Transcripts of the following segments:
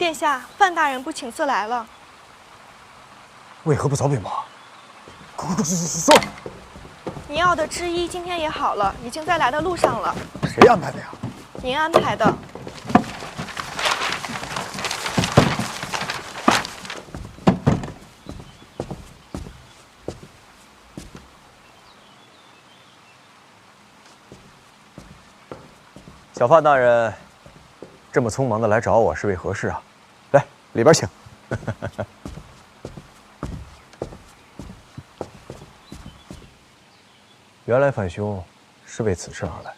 殿下，范大人不请自来了。为何不早禀吗？快说！您要的制衣今天也好了，已经在来的路上了。谁安排的呀？您安排的。小范大人，这么匆忙的来找我是为何事啊？来，里边请。原来范兄是为此事而来。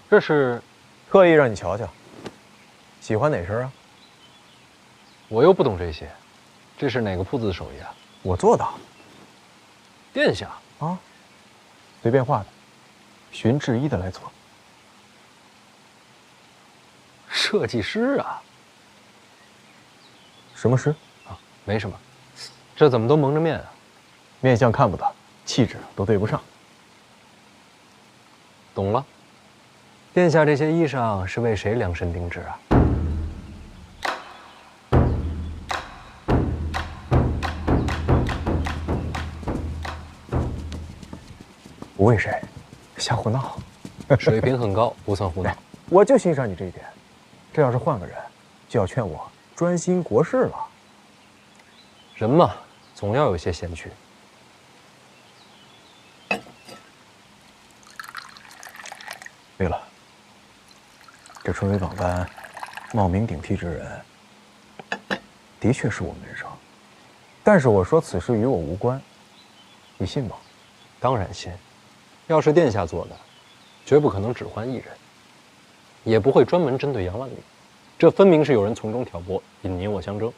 这是特意让你瞧瞧，喜欢哪身啊？我又不懂这些，这是哪个铺子的手艺啊？我做的。殿下啊，随便画的，寻制衣的来做。设计师啊？什么师？啊，没什么。这怎么都蒙着面啊？面相看不得，气质都对不上。懂了。殿下这些衣裳是为谁量身定制啊？不为谁，瞎胡闹。水平很高，不算胡闹。我就欣赏你这一点。这要是换个人，就要劝我专心国事了。人嘛，总要有些闲趣。对了，这春闱榜单冒名顶替之人，的确是我门生。但是我说此事与我无关，你信吗？当然信。要是殿下做的，绝不可能只换一人，也不会专门针对杨万里。这分明是有人从中挑拨，引你我相争。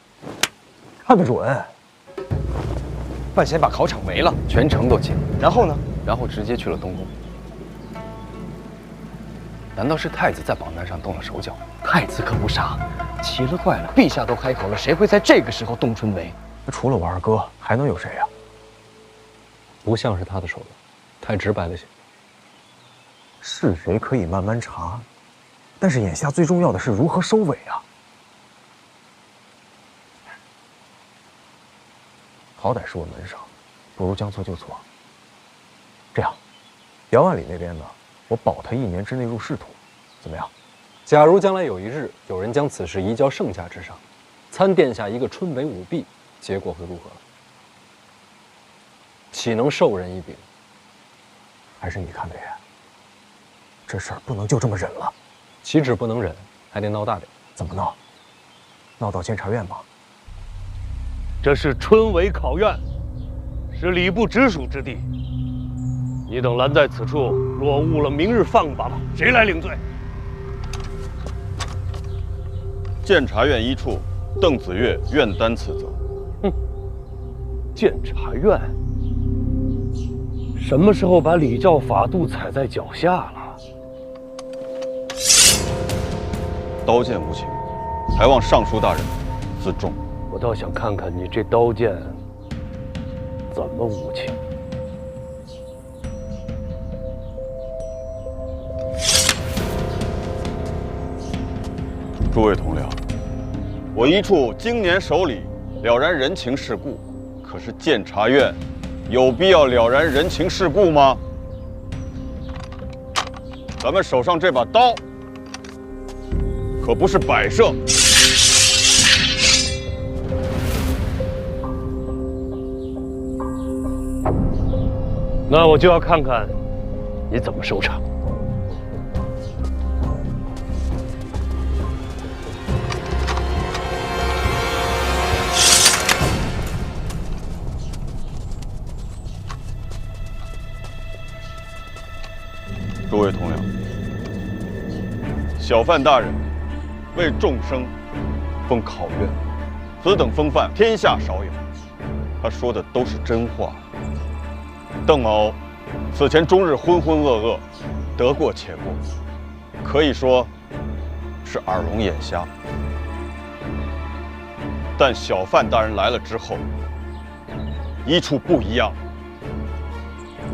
看得准。范闲把考场围了，全城都惊。然后呢？然后直接去了东宫。难道是太子在榜单上动了手脚？太子可不傻，奇了怪了，陛下都开口了，谁会在这个时候动春闱？除了我二哥，还能有谁呀？不像是他的手段，太直白了些。是谁可以慢慢查，但是眼下最重要的是如何收尾啊！好歹是我门生，不如将错就错。这样，杨万里那边呢，我保他1年之内入仕途，怎么样？假如将来有一日有人将此事移交圣驾之上，参殿下一个春闱舞弊，结果会如何？岂能授人以柄？还是你看得远。这事儿不能就这么忍了。岂止不能忍，还得闹大点。怎么闹？闹到监察院吗？这是春闱考院，是礼部直属之地。你等拦在此处，若误了明日放榜，谁来领罪？监察院一处邓子越愿担此责。哼，监察院什么时候把礼教法度踩在脚下了？刀剑无情，还望尚书大人自重。我倒想看看你这刀剑怎么无情。诸位同僚，我一处经年守礼，了然人情世故。可是监察院有必要了然人情世故吗？咱们手上这把刀，可不是摆设。那我就要看看你怎么收场。诸位同僚，小范大人为众生封考院，此等风范天下少有。他说的都是真话。邓某此前终日浑浑噩噩，得过且过，可以说是耳聋眼瞎。但小范大人来了之后，一处不一样。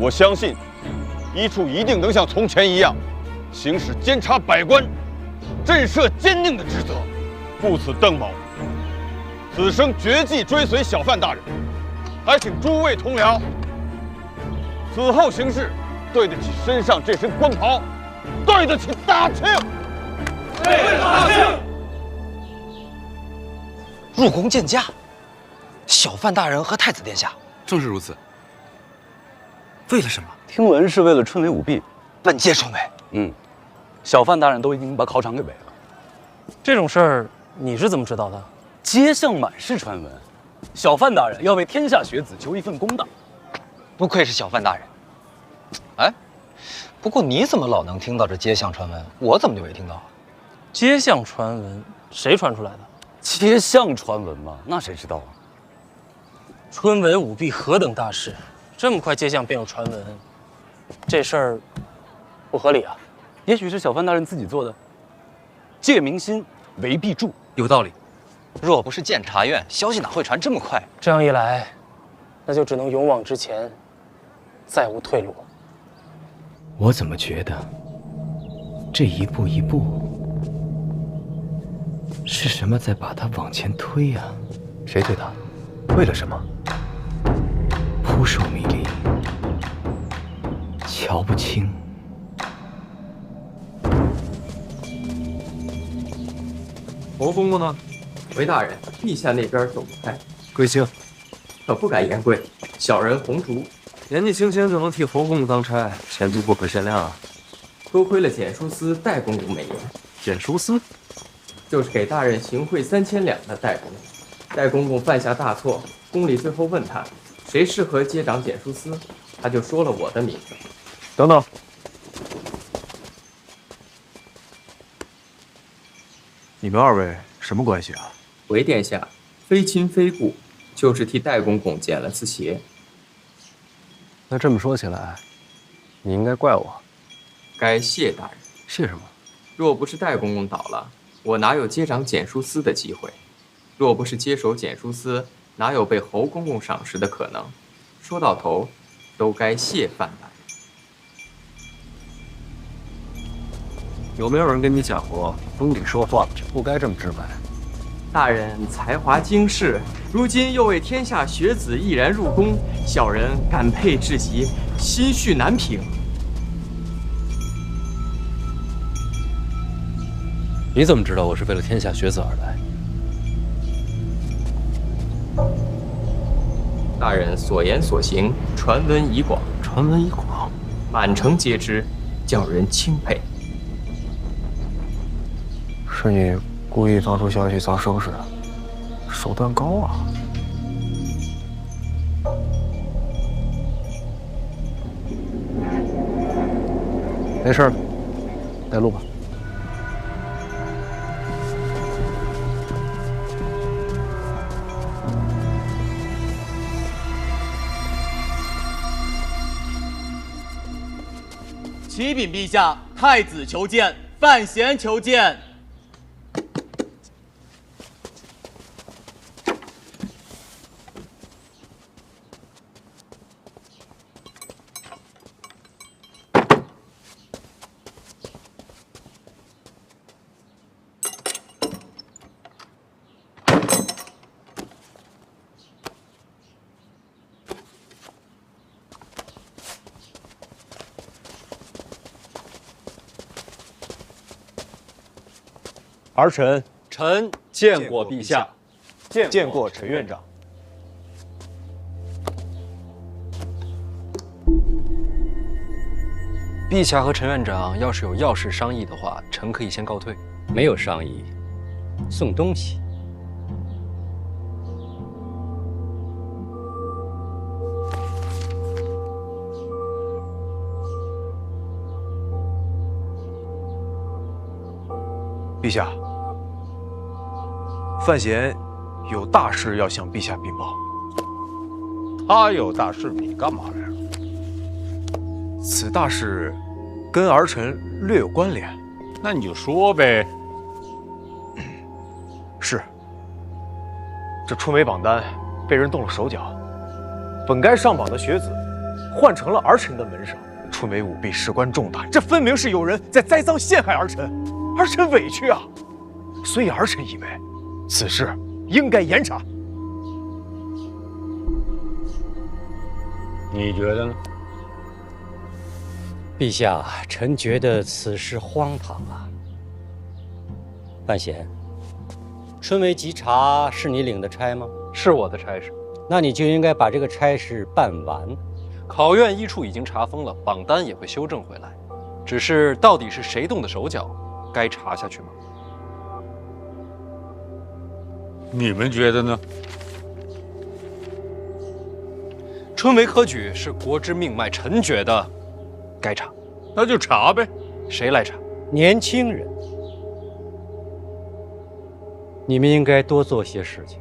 我相信一处一定能像从前一样，行使监察百官、震慑奸佞的职责。故此，邓某此生绝技追随小范大人，还请诸位同僚此后行事对得起身上这身官袍，对得起大庆。对大庆。入宫见驾，小范大人和太子殿下。正是如此。为了什么？听闻是为了春闱舞弊。本届春闱。小范大人都已经把考场给围了。这种事儿你是怎么知道的？街巷满是传闻，小范大人要为天下学子求一份公道。不愧是小范大人。哎，不过你怎么老能听到这街巷传闻，我怎么就没听到啊？街巷传闻，谁传出来的？街巷传闻嘛，那谁知道啊？春闱舞弊何等大事，这么快街巷便有传闻，这事儿不合理啊！也许是小范大人自己做的。借民心为弊助，有道理。若不是监察院，消息哪会传这么快？这样一来，那就只能勇往直前，再无退路。我怎么觉得这一步一步是什么在把他往前推呀？谁推他？为了什么？扑朔迷离，瞧不清。侯公公呢？回大人，陛下那边走不开。贵姓？可不敢言贵。小人红烛。年纪轻轻就能替侯公公当差，前途不可限量啊！多亏了检书司戴公公美言。检书司？就是给大人行贿3000两的戴公公。戴公公犯下大错，宫里最后问他谁适合接掌检书司，他就说了我的名字。等等。你们二位什么关系啊？回殿下，非亲非故，就是替戴公公捡了次鞋。那这么说起来，你应该怪我。该谢大人。谢什么？若不是戴公公倒了，我哪有接掌检书司的机会？若不是接手检书司，哪有被侯公公赏识的可能？说到头，都该谢范大人。有没有人跟你讲过，封顶说话不该这么直白。大人才华经世，如今又为天下学子毅然入宫，小人感佩至极，心绪难平。你怎么知道我是为了天下学子而来？大人所言所行，传闻已广，传闻已广，满城皆知，叫人钦佩。是你故意放出消息遭收拾，手段高啊！没事了，带路吧。启禀陛下，太子求见，范闲求见。儿臣见过陛下，见过陈院长。陛下和陈院长要是有要事商议的话，臣可以先告退。没有商议，送东西。陛下，范闲有大事要向陛下禀报。他有大事，你干嘛来了？此大事跟儿臣略有关联。那你就说呗。是，这春闱榜单被人动了手脚，本该上榜的学子换成了儿臣的门上。春闱舞弊事关重大，这分明是有人在栽赃陷害儿臣，儿臣委屈啊！所以儿臣以为，此事应该严查。你觉得呢？陛下，臣觉得此事荒唐啊。范闲，春闱稽查是你领的差吗？是我的差事。那你就应该把这个差事办完。考院医处已经查封了，榜单也会修正回来。只是到底是谁动的手脚，该查下去吗？你们觉得呢？春闱科举是国之命脉，臣觉得该查。那就查呗。谁来查？年轻人，你们应该多做些事情。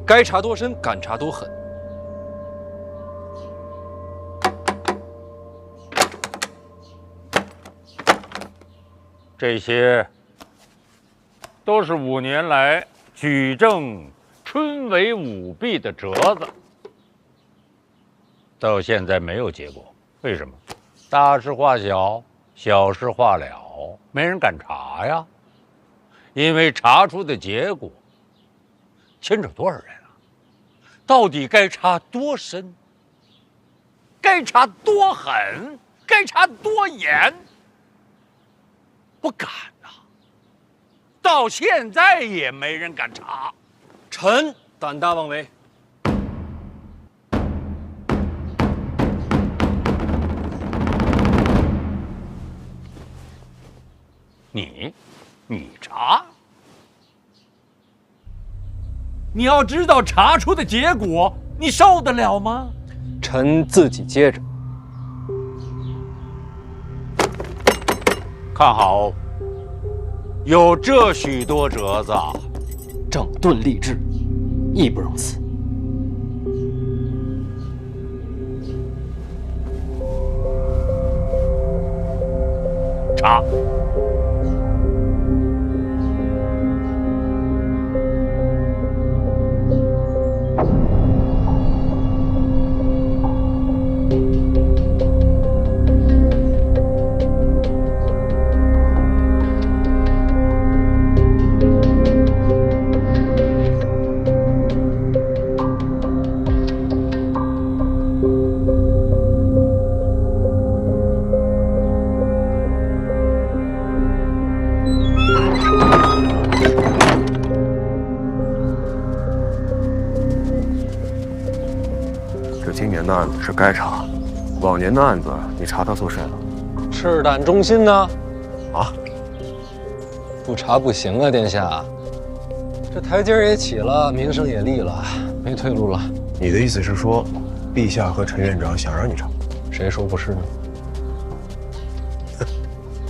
该查多深，敢查多狠。这些都是5年来举证春闱舞弊的折子，到现在没有结果。为什么？大事化小，小事化了，没人敢查呀。因为查出的结果牵扯多少人啊？到底该查多深？该查多狠？该查多严？不敢呐，到现在也没人敢查。臣胆大妄为。你查？你要知道查出的结果，你受得了吗？臣自己接着。看好，有这许多折子，整顿吏治，义不容辞。查。今年的案子是该查，往年的案子你查他错谁了？赤胆忠心呢？啊？不查不行啊，殿下。这台阶也起了，名声也立了，没退路了。你的意思是说，陛下和陈院长想让你查？谁说不是呢？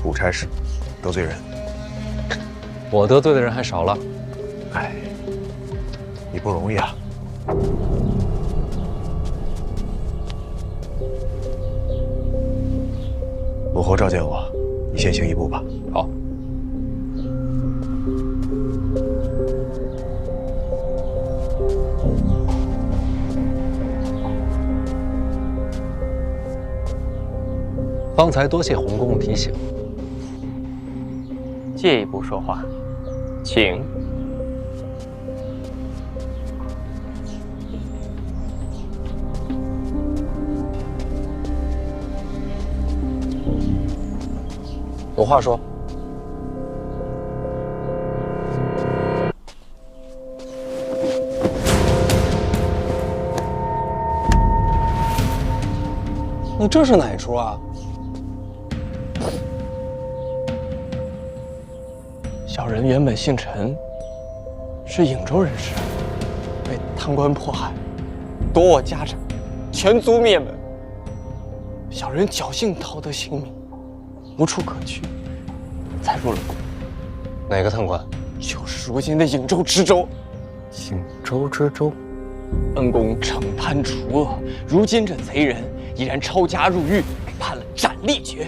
补差事，得罪人。我得罪的人还少了。哎，你不容易啊。母后召见我，你先行一步吧。好。方才多谢洪公提醒。借一步说话，请。有话说。你这是哪出啊？小人原本姓陈，是颍州人士，被贪官迫害，夺我家产，全族灭门。小人侥幸逃得性命，无处可去，才入了宫。哪个贪官？就是如今的颍州知州。颍州知州。恩公惩贪除恶，如今这贼人依然抄家入狱，被判了斩立决。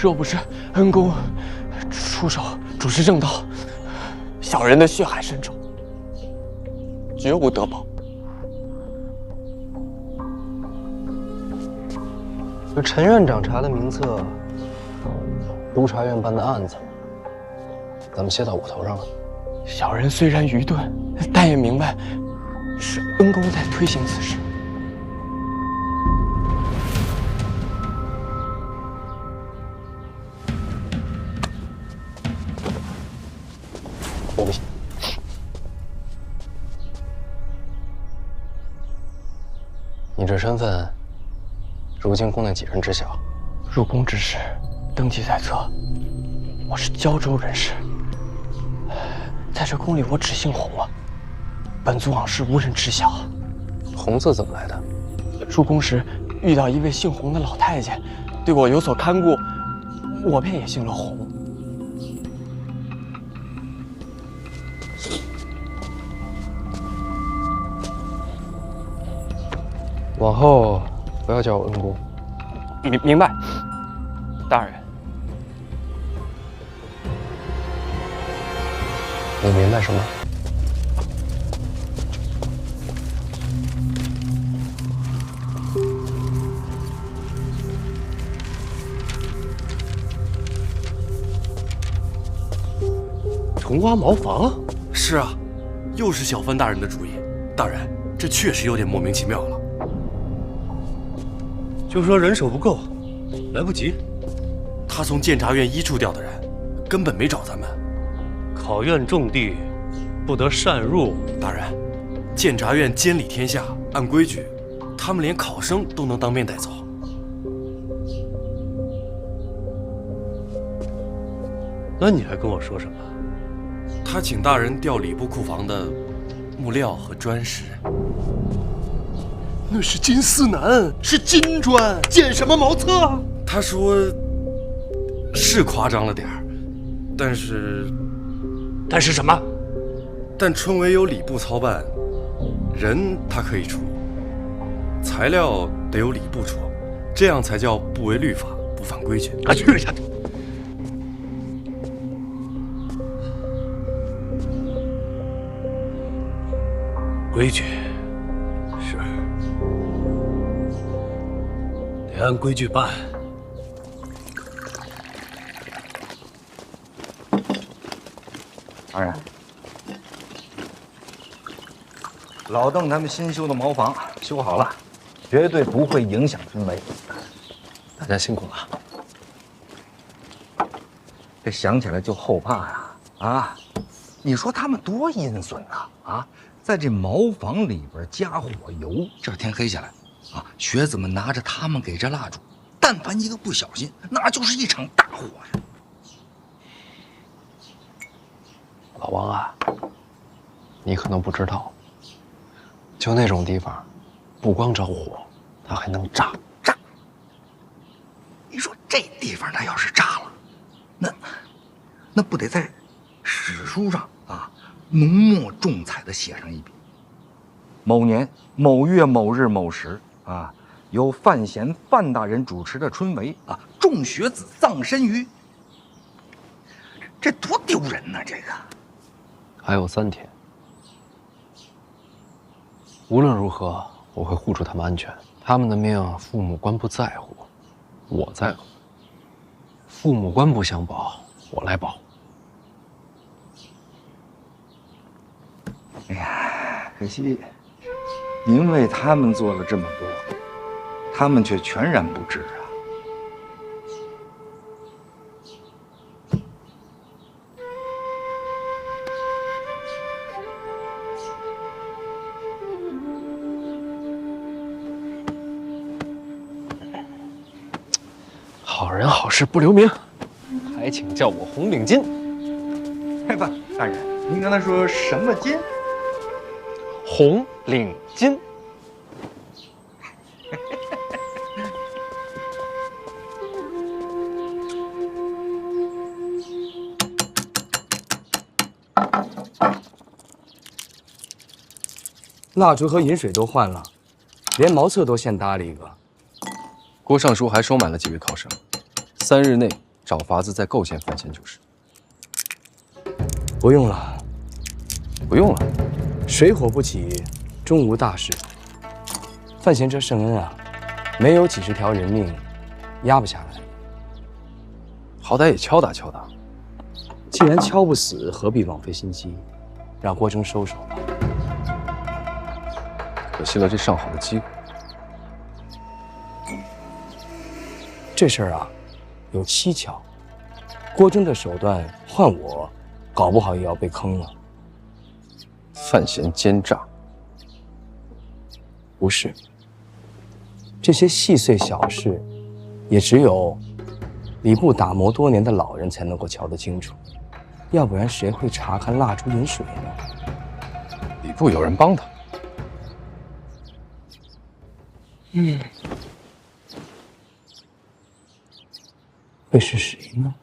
若不是恩公出手主持正道，小人的血海深仇，绝无得保。这陈院长查的名册，督察院办的案子，怎么写到我头上了？小人虽然愚钝，但也明白是恩公在推行此事。我不信。你这身份，如今宫内几人知晓？入宫之时，登记在册，我是胶州人士。在这宫里，我只姓洪啊。本族往事无人知晓。洪字怎么来的？入宫时遇到一位姓洪的老太监，对我有所看顾，我便也姓了洪。往后不要叫我恩公。明白，大人。你明白什么？重挖茅房？是啊，又是小范大人的主意。大人，这确实有点莫名其妙了。就说人手不够，来不及。他从监察院一处调的人，根本没找咱们。考院重地，不得擅入。大人，监察院监理天下，按规矩，他们连考生都能当面带走。那你还跟我说什么？他请大人调礼部库房的木料和砖石。那是金丝楠，是金砖，建什么茅厕？他说是夸张了点儿，但是什么？但春闱由礼部操办，人他可以出，材料得由礼部出，这样才叫不违律法，不犯规矩。去一下！规矩是，得按规矩办。大人，老邓他们新修的茅房修好了，绝对不会影响春闱。大家辛苦了。这想起来就后怕呀！啊，你说他们多阴损呐！啊，在这茅房里边加火油，这天黑下来，啊，学子们拿着他们给这蜡烛，但凡一个不小心，那就是一场大火呀！老王啊，你可能不知道，就那种地方，不光着火，它还能炸。你说这地方它要是炸了，那不得在史书上啊浓墨重彩的写上一笔：某年某月某日某时啊，由范闲范大人主持的春闱啊，众学子葬身于……这多丢人呐！这个还有3天，无论如何，我会护住他们安全。他们的命，父母官不在乎，我在乎。父母官不想保，我来保。哎呀，可惜您为他们做了这么多，他们却全然不知啊。好人好事不留名，还请叫我红领巾。不，大人，您刚才说什么巾？红领巾。蜡烛和饮水都换了，连茅厕都现搭了一个。郭尚书还收买了几位考生，3日内找法子再构陷范闲就是。不用了，不用了。水火不起，终无大事。范闲这圣恩啊，没有几十条人命，压不下来。好歹也敲打敲打。既然敲不死，何必枉费心机？让郭征收手吧。可惜了这上好的机会。这事儿啊，有蹊跷。郭征的手段换我，搞不好也要被坑了。范闲奸诈？不是，这些细碎小事，也只有礼部打磨多年的老人才能够瞧得清楚，要不然谁会查看蜡烛饮水呢？礼部有人帮他。会是谁呢？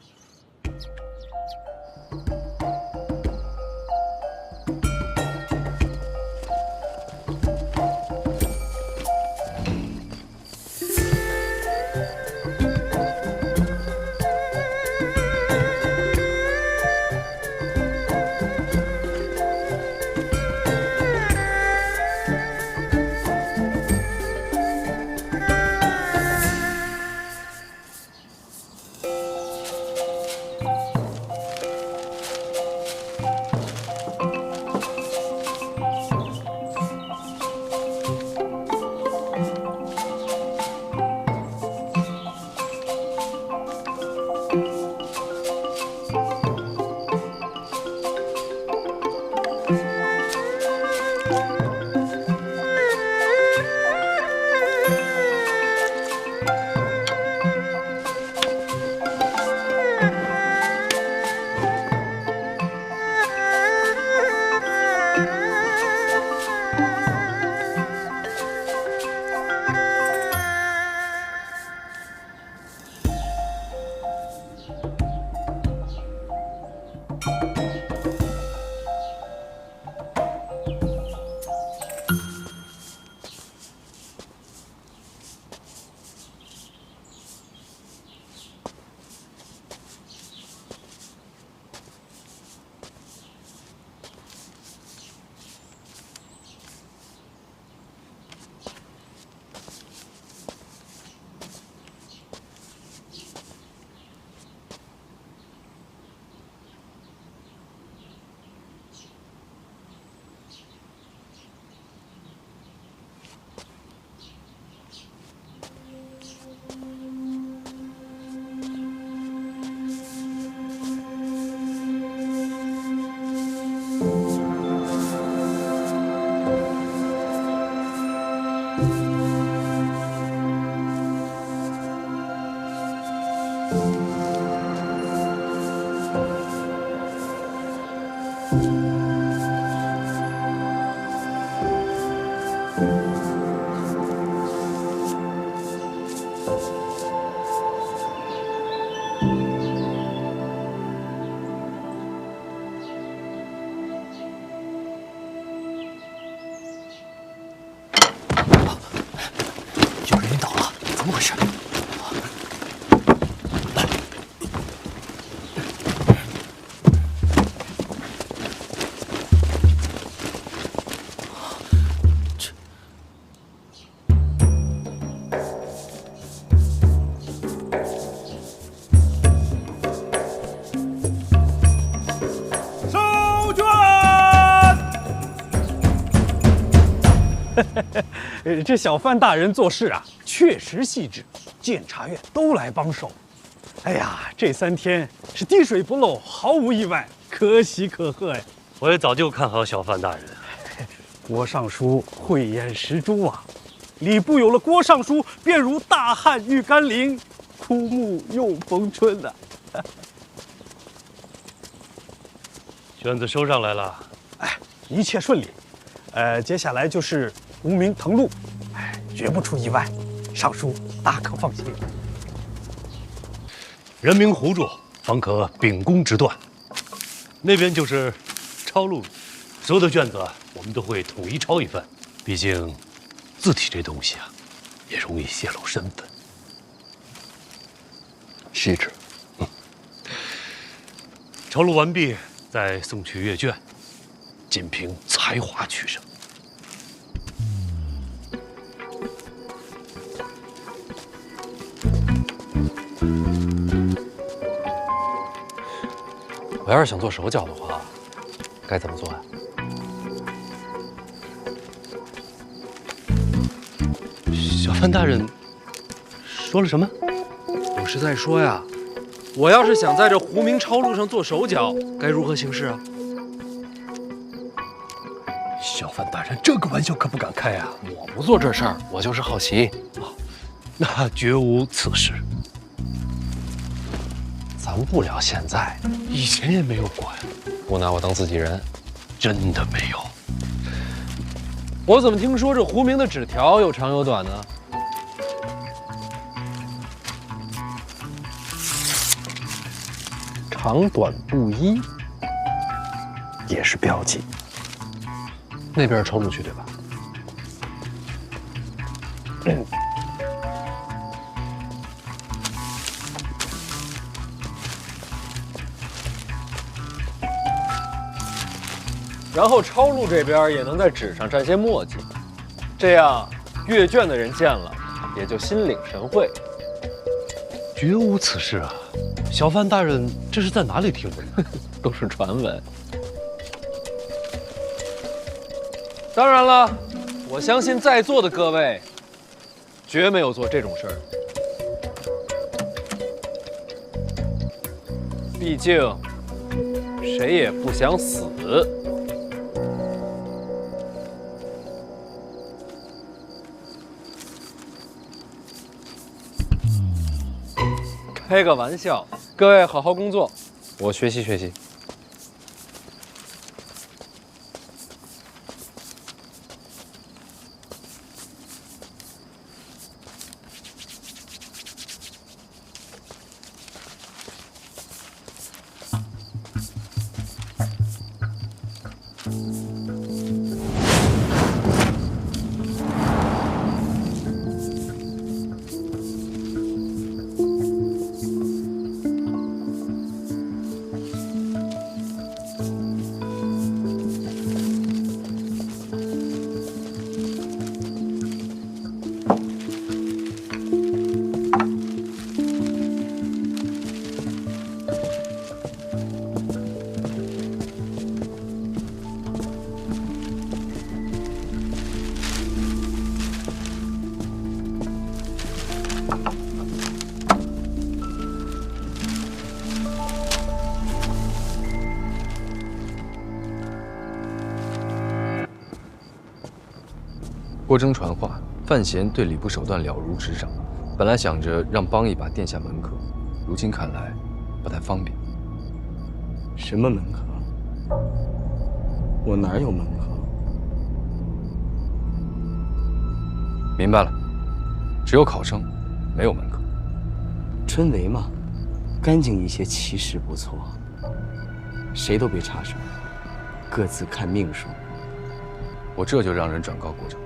有人晕倒了，怎么回事？这小范大人做事啊，确实细致，监察院都来帮手。哎呀，这3天是滴水不漏，毫无意外，可喜可贺呀！我也早就看好小范大人。郭尚书慧眼识珠啊，礼部有了郭尚书，便如大旱遇甘霖，枯木又逢春呐。卷子收上来了，哎，一切顺利。接下来就是无名誊录，绝不出意外，尚书大可放心。人名糊住，方可秉公执断。那边就是抄录，所有的卷子我们都会统一抄一份，毕竟字体这东西啊，也容易泄露身份。细致。抄录完毕，再送去阅卷。仅凭才华取胜。我要是想做手脚的话，该怎么做呀？小范大人说了什么？我是在说呀，我要是想在这胡明超路上做手脚，该如何行事啊？小范大人，这个玩笑可不敢开啊！我不做这事儿，我就是好奇。那绝无此事。咱不聊现在，以前也没有过呀。不拿我当自己人，真的没有。我怎么听说这胡明的纸条有长有短呢？长短不一，也是标记。那边是超路区对吧？然后超路这边也能在纸上沾些墨迹，这样阅卷的人见了也就心领神会。绝无此事啊！小范大人这是在哪里听的？都是传闻。当然了，我相信在座的各位绝没有做这种事儿。毕竟谁也不想死。开个玩笑，各位好好工作，我学习学习。郭征传话，范闲对礼部手段了如指掌。本来想着让帮一把殿下门客，如今看来不太方便。什么门客？我哪有门客？明白了，只有考生，没有门客。春闱嘛，干净一些其实不错。谁都别插手，各自看命数。我这就让人转告国征。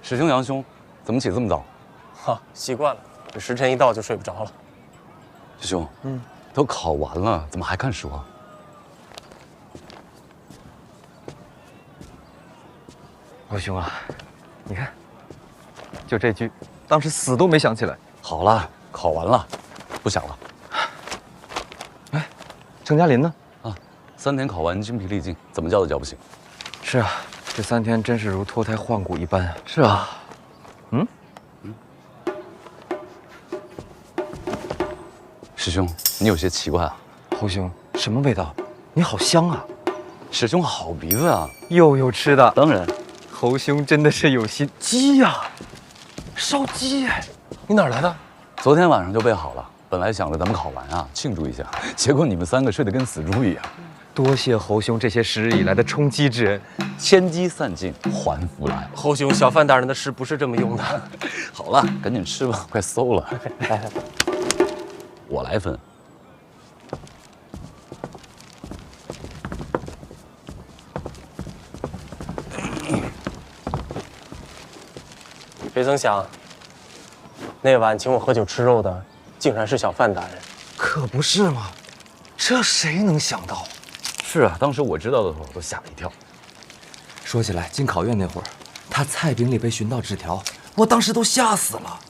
师兄、杨兄，怎么起这么早？哈，习惯了，这时辰一到就睡不着了。师兄，都考完了，怎么还看书啊？老兄啊，你看，就这句，当时死都没想起来。好了，考完了，不想了。哎，程嘉林呢？啊，3天考完，精疲力尽，怎么叫都叫不醒。是是啊，这3天真是如脱胎换骨一般啊。是啊。师兄，你有些奇怪啊。侯兄，什么味道？你好香啊！师兄好鼻子啊！又有吃的。当然，侯兄真的是有心。鸡呀，烧鸡哎！你哪儿来的？昨天晚上就备好了，本来想着咱们考完啊庆祝一下，结果你们3个睡得跟死猪一样。多谢侯兄这些时日以来的充饥之恩，千机散尽还复来。侯兄，小范大人的诗不是这么用的。好了，赶紧吃吧，快馊了。我来分。谁曾想，那晚请我喝酒吃肉的，竟然是小范大人。可不是嘛，这谁能想到？是啊，当时我知道的时候都吓了一跳。说起来，进考院那会儿，他菜饼里被寻到纸条，我当时都吓死了。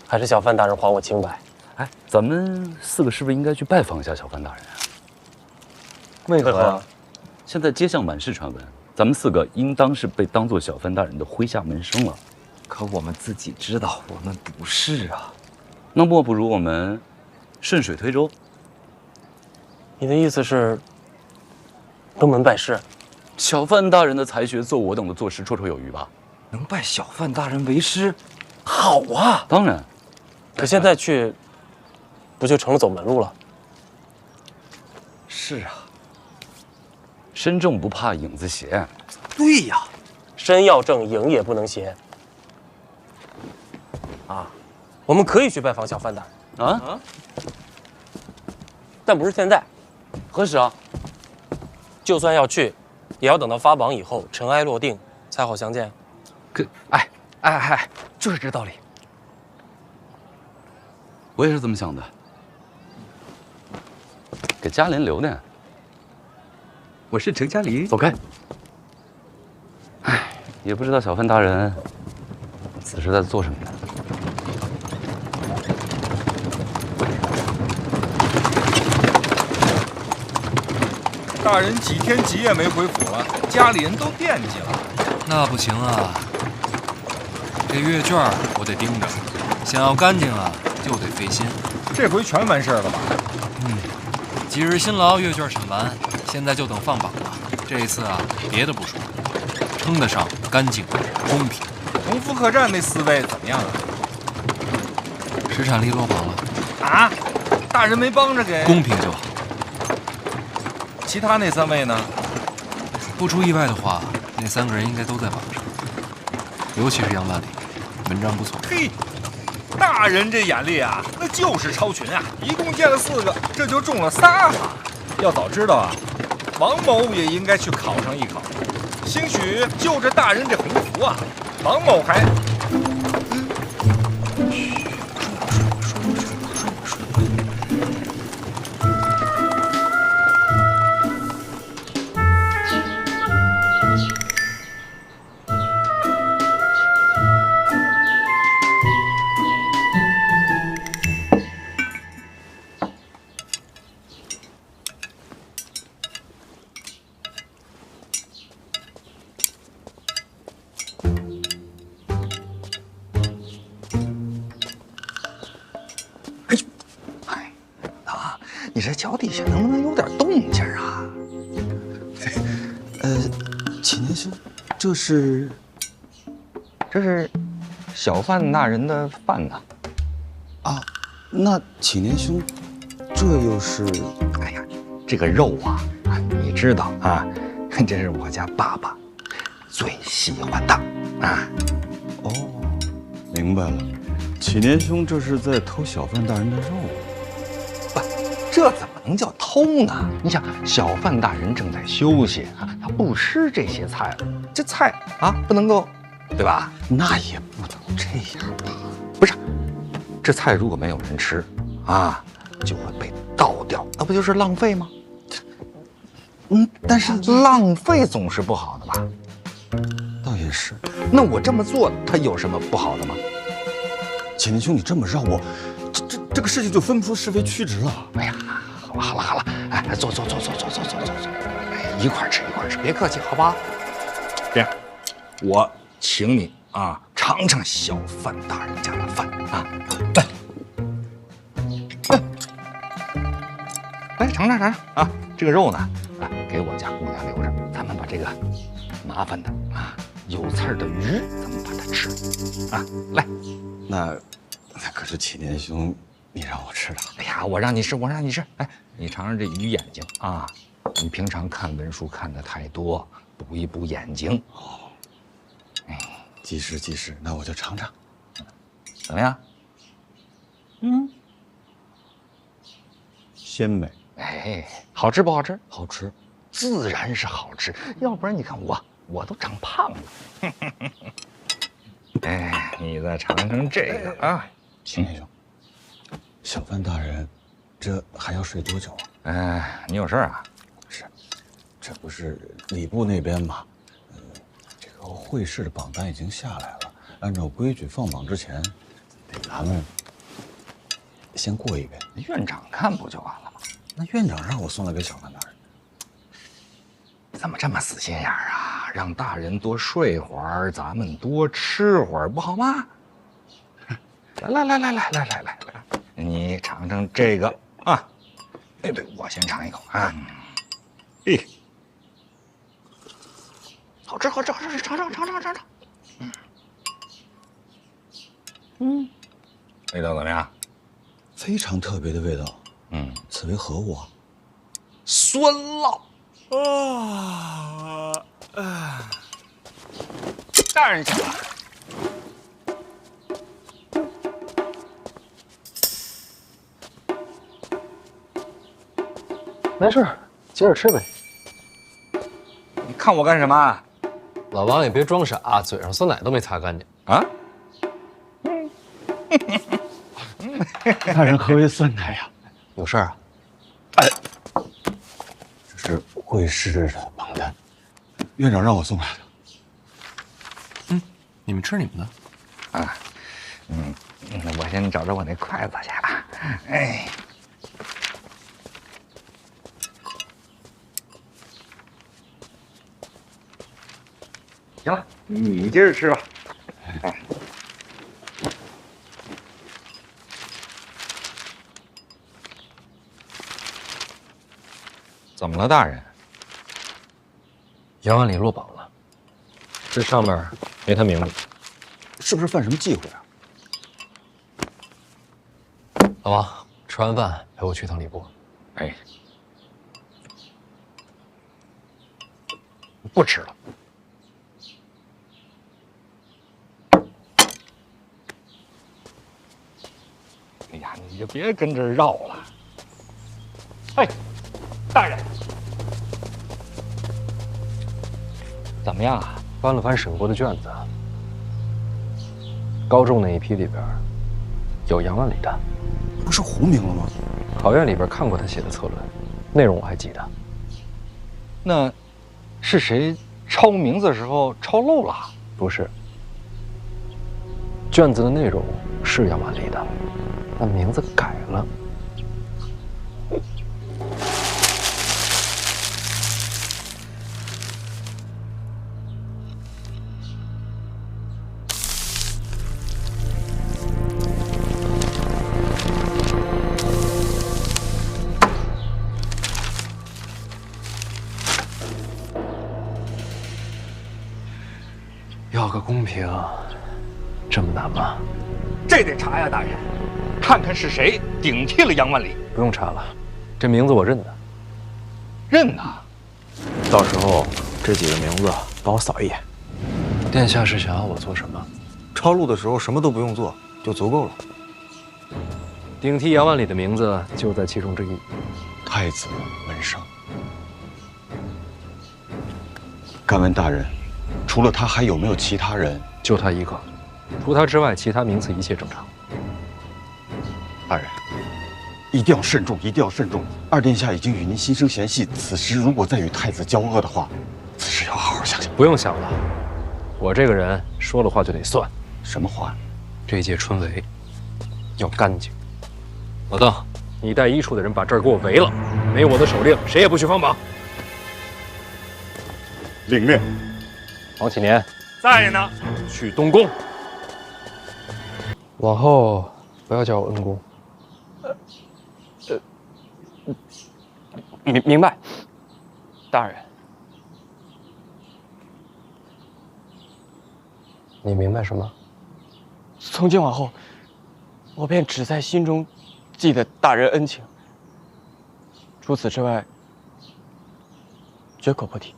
还是小范大人还我清白。哎，咱们4个是不是应该去拜访一下小范大人啊？为何呀？现在街上满是传闻，咱们4个应当是被当做小范大人的麾下门生了。可我们自己知道，我们不是啊。那莫不如我们顺水推舟？你的意思是登门拜师？小范大人的才学，做我等的做师绰绰有余吧？能拜小范大人为师，好啊！当然。可现在去，不就成了走门路了？是啊。身正不怕影子斜。对呀，身要正，影也不能斜。啊，我们可以去拜访小范大人啊，但不是现在。何时啊？就算要去，也要等到发榜以后，尘埃落定，才好相见。就是这道理。我也是这么想的。给嘉林留点。我是程嘉林。走开。哎，也不知道小范大人此时在做什么呢？大人几天几夜没回府了，家里人都惦记了。那不行啊，这阅卷我得盯着，想要干净啊，就得费心。这回全完事儿了吧？几日辛劳，阅卷审完，现在就等放榜了。这一次啊，别的不说，称得上干净、公平。同福客栈那4位怎么样啊？石产力落榜了。啊？大人没帮着给？公平就好。其他那3位呢？不出意外的话，那3个人应该都在榜上，尤其是杨万里，文章不错。嘿，大人这眼力啊，那就是超群啊！一共见了4个，这就中了3行。要早知道啊，王某也应该去考上一考。兴许就着大人这鸿福啊，王某还……你这脚底下能不能有点动静啊？启年兄，这是小范大人的饭呐。啊，那启年兄，这又是？哎呀，这个肉啊，你知道啊，这是我家爸爸最喜欢的啊。哦，明白了，启年兄这是在偷小范大人的肉。这怎么能叫偷呢？你想，小范大人正在休息啊，他不吃这些菜了，这菜啊不能够，对吧？那也不能这样吧？不是，这菜如果没有人吃啊，就会被倒掉，那不就是浪费吗？但是浪费总是不好的吧？倒也是。那我这么做，它有什么不好的吗？启年兄，你这么绕我，这个事情就分不出是非曲直了。哎呀，好了，哎，坐，哎，一块吃，别客气，好吧？我请你啊尝尝小范大人家的饭啊！来，尝尝啊！这个肉呢，啊，给我家姑娘留着，咱们把这个麻烦的啊有刺儿的鱼，咱们把它吃了啊！来，那可是启年兄你让我吃的。哎呀，我让你吃，哎，你尝尝这鱼眼睛啊！你平常看文书看的太多，补一补眼睛。哦，哎，即是，那我就尝尝，怎么样？鲜美。哎，好吃不好吃？好吃，自然是好吃，要不然你看我都长胖了。哎，你再尝尝这个啊，启年兄，小范大人，这还要睡多久啊？哎，你有事啊？是，这不是礼部那边嘛？这个会试的榜单已经下来了，按照规矩放榜之前，得咱们先过一遍。院长看不就完了吗？那院长让我送来给小范大人。怎么这么死心眼儿啊？让大人多睡会儿，咱们多吃会儿，不好吗？来，你尝尝这个啊！哎，对，我先尝一口啊！哎，好吃，尝。味道怎么样？非常特别的味道。此为何物啊？酸辣。大人醒了。没事，接着吃呗。你看我干什么？老王也别装傻，嘴上酸奶都没擦干净啊！大人何为酸奶呀？有事儿啊？哎，这是会试的榜单，院长让我送来的。你们吃你们的。啊，我先找着我那筷子去啊。哎。行了，你接着吃吧。哎，怎么了，大人？杨万里落榜了，这上面没他名字，是不是犯什么忌讳啊？老王，吃完饭陪我去趟礼部。哎，不吃了。哎呀，你就别跟这儿绕了。哎，大人，怎么样啊？翻了翻审过的卷子，高中那一批里边有杨万里的，不是胡名了吗？考院里边看过他写的策论，内容我还记得。那是谁抄名字的时候抄漏了？不是，卷子的内容是杨万里的，但名字改了。要个公平，这么难吗？这得查呀，大人，看看是谁顶替了杨万里。不用查了，这名字我认得。认呐？到时候这几个名字帮我扫一眼。殿下是想要我做什么？抄录的时候什么都不用做，就足够了。顶替杨万里的名字就在其中之一。太子文生。敢问大人，除了他，还有没有其他人？就他一个，除他之外，其他名次一切正常。大人，一定要慎重，一定要慎重。二殿下已经与您心生嫌隙，此时如果再与太子交恶的话，此事要好好想想。不用想了，我这个人说了话就得算。什么话？这届春闱要干净。老邓，你带医处的人把这儿给我围了，没我的手令，谁也不许放榜。领命。王启年，在呢。去东宫。往后不要叫我恩公。明白，大人。你明白什么？从今往后，我便只在心中记得大人恩情，除此之外，绝口不提。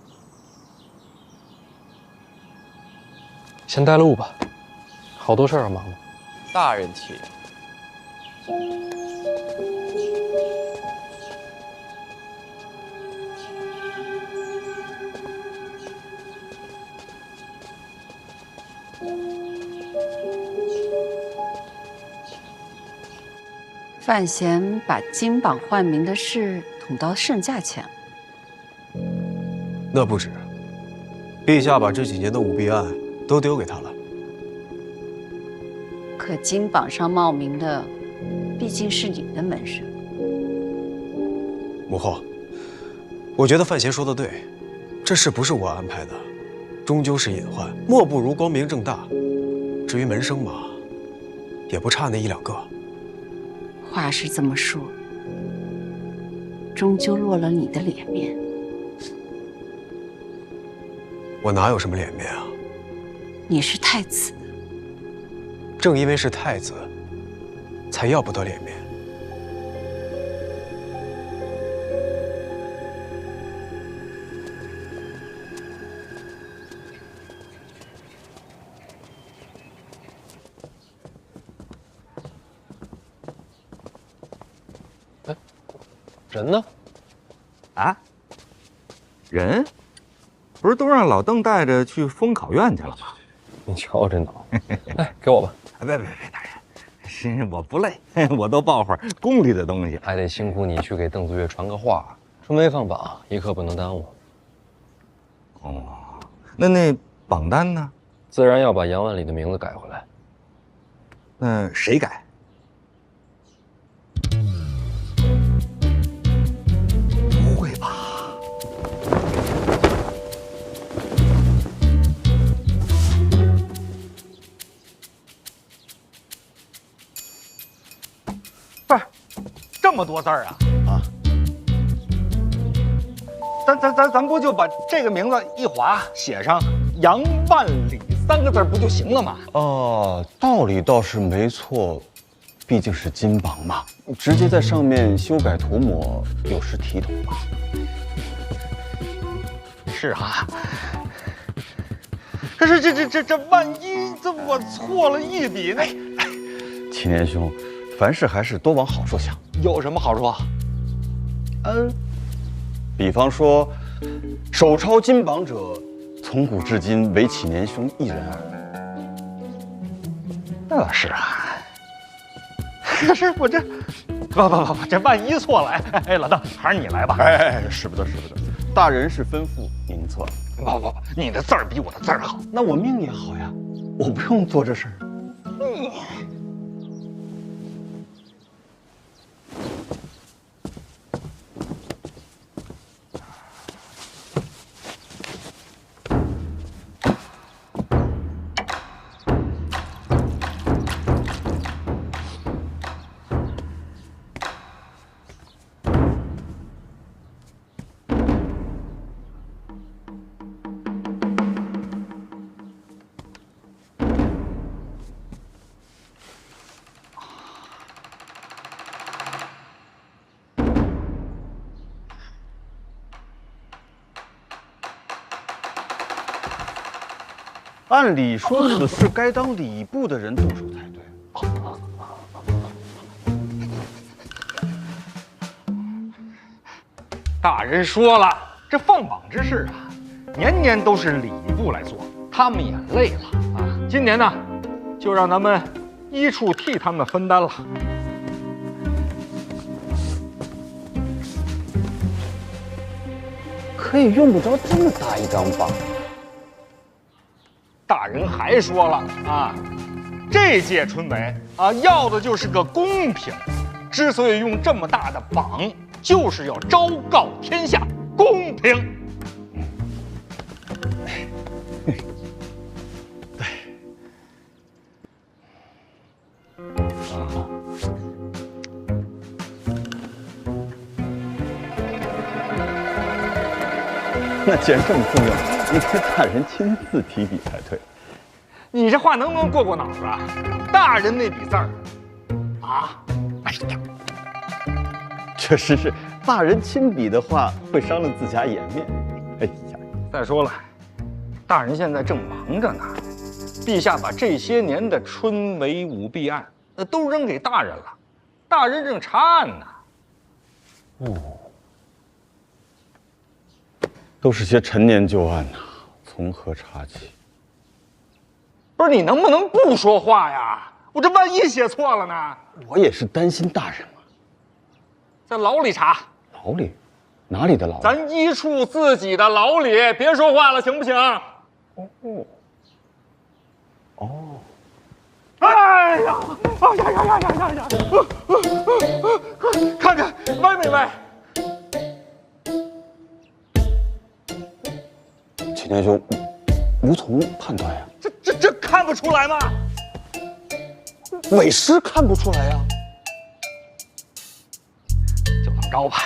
先带路吧，好多事儿要忙呢。大人请。范闲把金榜换名的事捅到圣驾前了。那不止，陛下把这几年的舞弊案都丢给他了。可金榜上冒名的，毕竟是你的门生。母后，我觉得范闲说的对，这事不是我安排的，终究是隐患，莫不如光明正大。至于门生嘛，也不差那一两个。话是这么说，终究落了你的脸面。我哪有什么脸面啊？你是太子，正因为是太子，才要不得脸面。人呢？啊？人？不是都让老邓带着去封考院去了吗？你瞧这脑，哎，给我吧。别，大人，我不累，我都抱会儿宫里的东西。还得辛苦你去给邓子越传个话，春闱放榜，一刻不能耽误。哦，那榜单呢？自然要把杨万里的名字改回来。那谁改？不会吧？不是，这么多字儿啊！啊！咱不就把这个名字一划，写上杨万里3个字不就行了吗？哦，道理倒是没错，毕竟是金榜嘛，直接在上面修改涂抹，有失体统吧。是哈。可是这万一我错了一笔呢？祁年兄，凡事还是多往好处想。有什么好处啊？比方说，手抄金榜者，从古至今唯祁年兄一人耳。那是啊。可是我这，不，这万一错了，哎，老邓，还是你来吧。哎，使不得。大人是吩咐，您错了。不，你的字儿比我的字儿好。那我命也好呀，我不用做这事儿。按理说，此事该当礼部的人动手才对。大人说了，这放榜之事啊，年年都是礼部来做，他们也累了啊。今年呢，就让咱们医处替他们分担了。可以用不着这么大一张榜。大人还说了啊，这届春闱啊，要的就是个公平。之所以用这么大的榜，就是要昭告天下，公平。那既然这么重要，应该大人亲自提笔才对。你这话能不能过脑子啊？大人那笔字儿，啊，哎呀，确实是大人亲笔的话，会伤了自家颜面。哎呀，再说了，大人现在正忙着呢。陛下把这些年的春闱舞弊案，那都扔给大人了，大人正查案呢。都是些陈年旧案呐，从何查起？不是你能不能不说话呀？我这万一写错了呢？我也是担心大人嘛。在牢里查。牢里？哪里的牢？咱医处自己的牢里，别说话了，行不行？哦。哎呀！哎呀呀呀呀呀！看看歪没歪？秦天兄，无从判断呀。这看不出来吗？伪师看不出来呀。就这么着吧。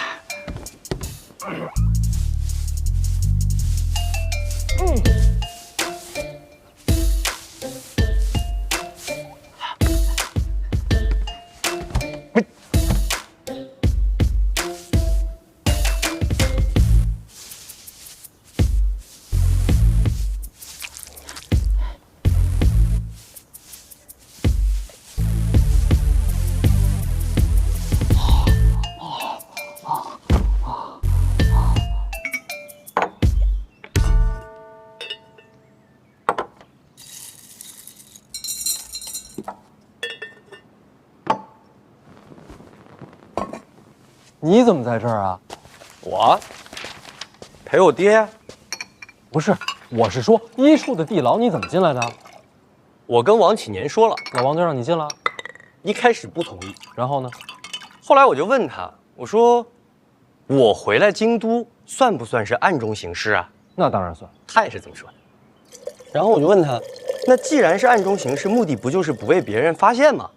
你怎么在这儿啊？我陪我爹呀。不是，我是说医处的地牢你怎么进来的？我跟王启年说了，老王就让你进了。一开始不同意，然后呢？后来我就问他，我说我回来京都算不算是暗中行事啊？那当然算。他也是这么说的。然后我就问他，那既然是暗中行事，目的不就是不被别人发现吗？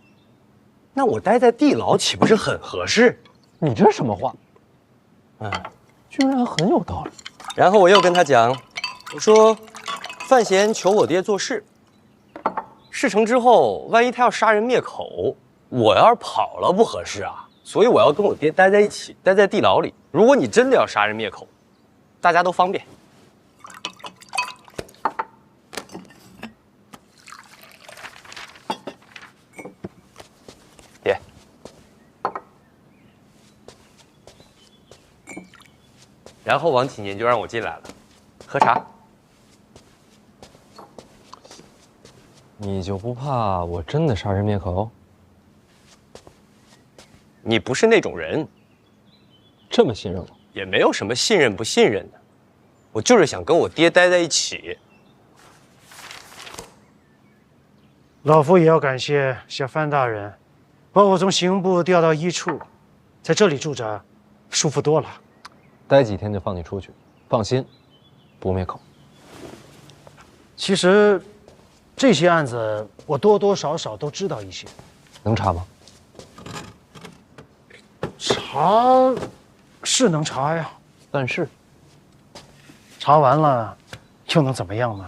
那我待在地牢岂不是很合适？你这什么话？居然很有道理。然后我又跟他讲，我说范闲求我爹做事，事成之后，万一他要杀人灭口，我要是跑了不合适啊。所以我要跟我爹待在一起，待在地牢里。如果你真的要杀人灭口，大家都方便。爹，然后王启年就让我进来了，喝茶。你就不怕我真的杀人灭口？你不是那种人，这么信任我？也没有什么信任不信任的，我就是想跟我爹待在一起。老夫也要感谢小范大人，把我从刑部调到医处，在这里住着，舒服多了。待几天就放你出去，放心，不灭口。其实，这些案子我多多少少都知道一些。能查吗？查是能查呀，但是查完了又能怎么样呢？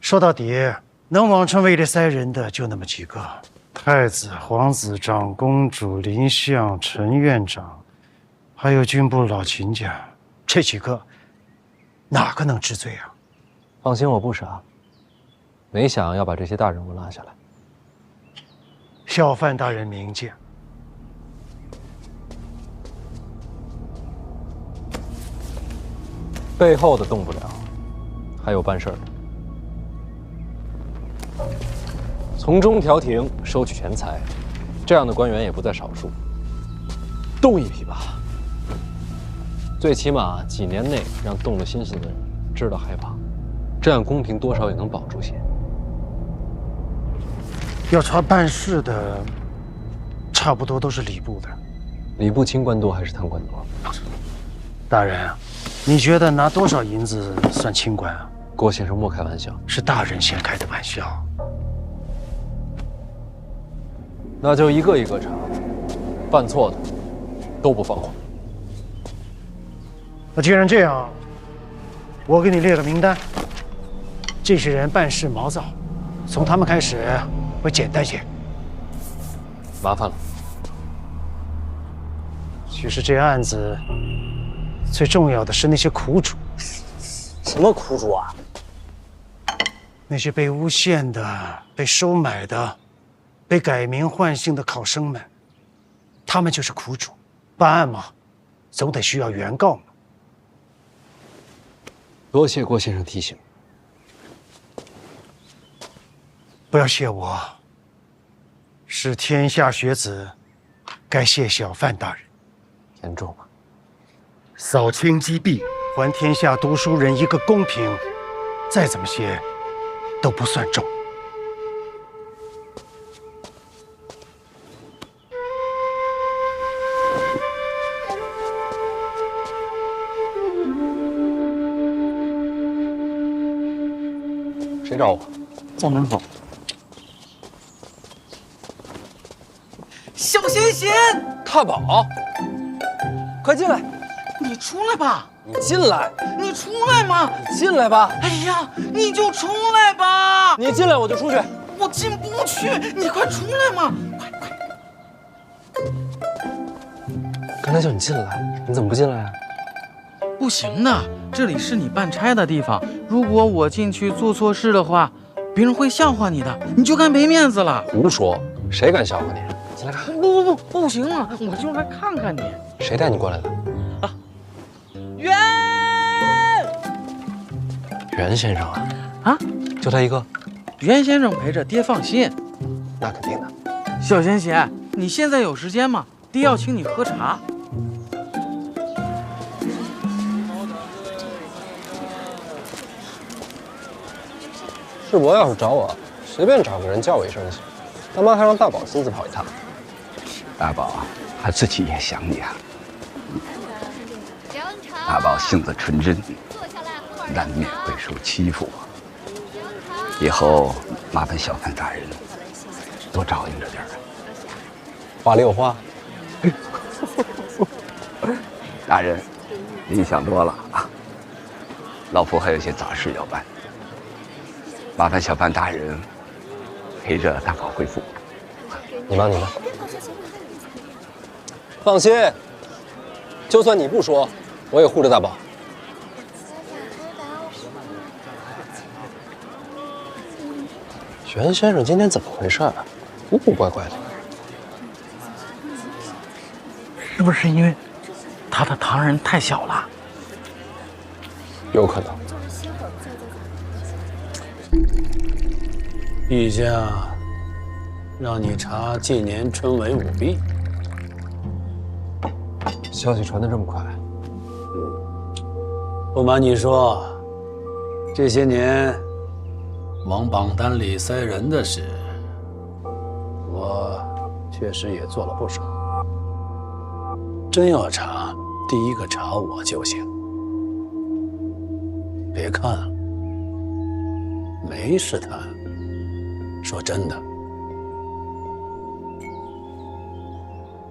说到底，能往城卫里塞人的就那么几个：太子、皇子、长公主、林相、陈院长，还有军部老秦家，这几个哪个能治罪啊？放心，我不傻，没想要把这些大人物拉下来。小范大人明鉴。背后的动不了，还有办事儿的。从中调停，收取钱财，这样的官员也不在少数。动一批吧，最起码几年内让动了心思的人知道害怕，这样公平多少也能保住些。要查办事的，差不多都是礼部的。礼部清官多还是贪官多？大人，你觉得拿多少银子算清官啊？郭先生莫开玩笑，是大人先开的玩笑。那就一个一个查，犯错的都不放过。那既然这样，我给你列个名单，这些人办事毛躁，从他们开始会简单些。麻烦了。其实这案子最重要的是那些苦主。什么苦主啊？那些被诬陷的、被收买的、被改名换姓的考生们，他们就是苦主。办案嘛，总得需要原告嘛。多谢郭先生提醒。不要谢我，是天下学子该谢小范大人。严重吗？扫清积弊，还天下读书人一个公平，再怎么谢都不算重。谁找我？在门口。小贤贤，太保，快进来！你出来吧！你进来！你出来嘛！你进来吧！哎呀，你就出来吧！你进来我就出去。我进不去，你快出来嘛！刚才叫你进来，你怎么不进来啊？不行的，这里是你办差的地方。如果我进去做错事的话，别人会笑话你的，你就该没面子了。胡说，谁敢笑话你？进来看。不行啊！我就来看看你。谁带你过来的？袁袁先生啊？啊，就他一个？袁先生陪着，爹放心。那肯定的。小贤贤，你现在有时间吗？爹要请你喝茶。世伯要是找我，随便找个人叫我一声就行。干嘛还让大宝亲自跑一趟？大宝啊，他自己也想你啊。大宝性子纯真，难免会受欺负。以后麻烦小范大人多照应着点儿。话里有话。大人，您想多了啊。老夫还有些杂事要办，麻烦小范大人陪着大宝回府。你忙你的。放心，就算你不说，我也护着大宝。袁先生今天怎么回事啊？古古怪怪的。是不是因为他的唐人太小了？有可能。陛下让你查近年春闱舞弊，消息传得这么快？不瞒你说，这些年往榜单里塞人的事，我确实也做了不少。真要查，第一个查我就行。别看了，没试探。说真的，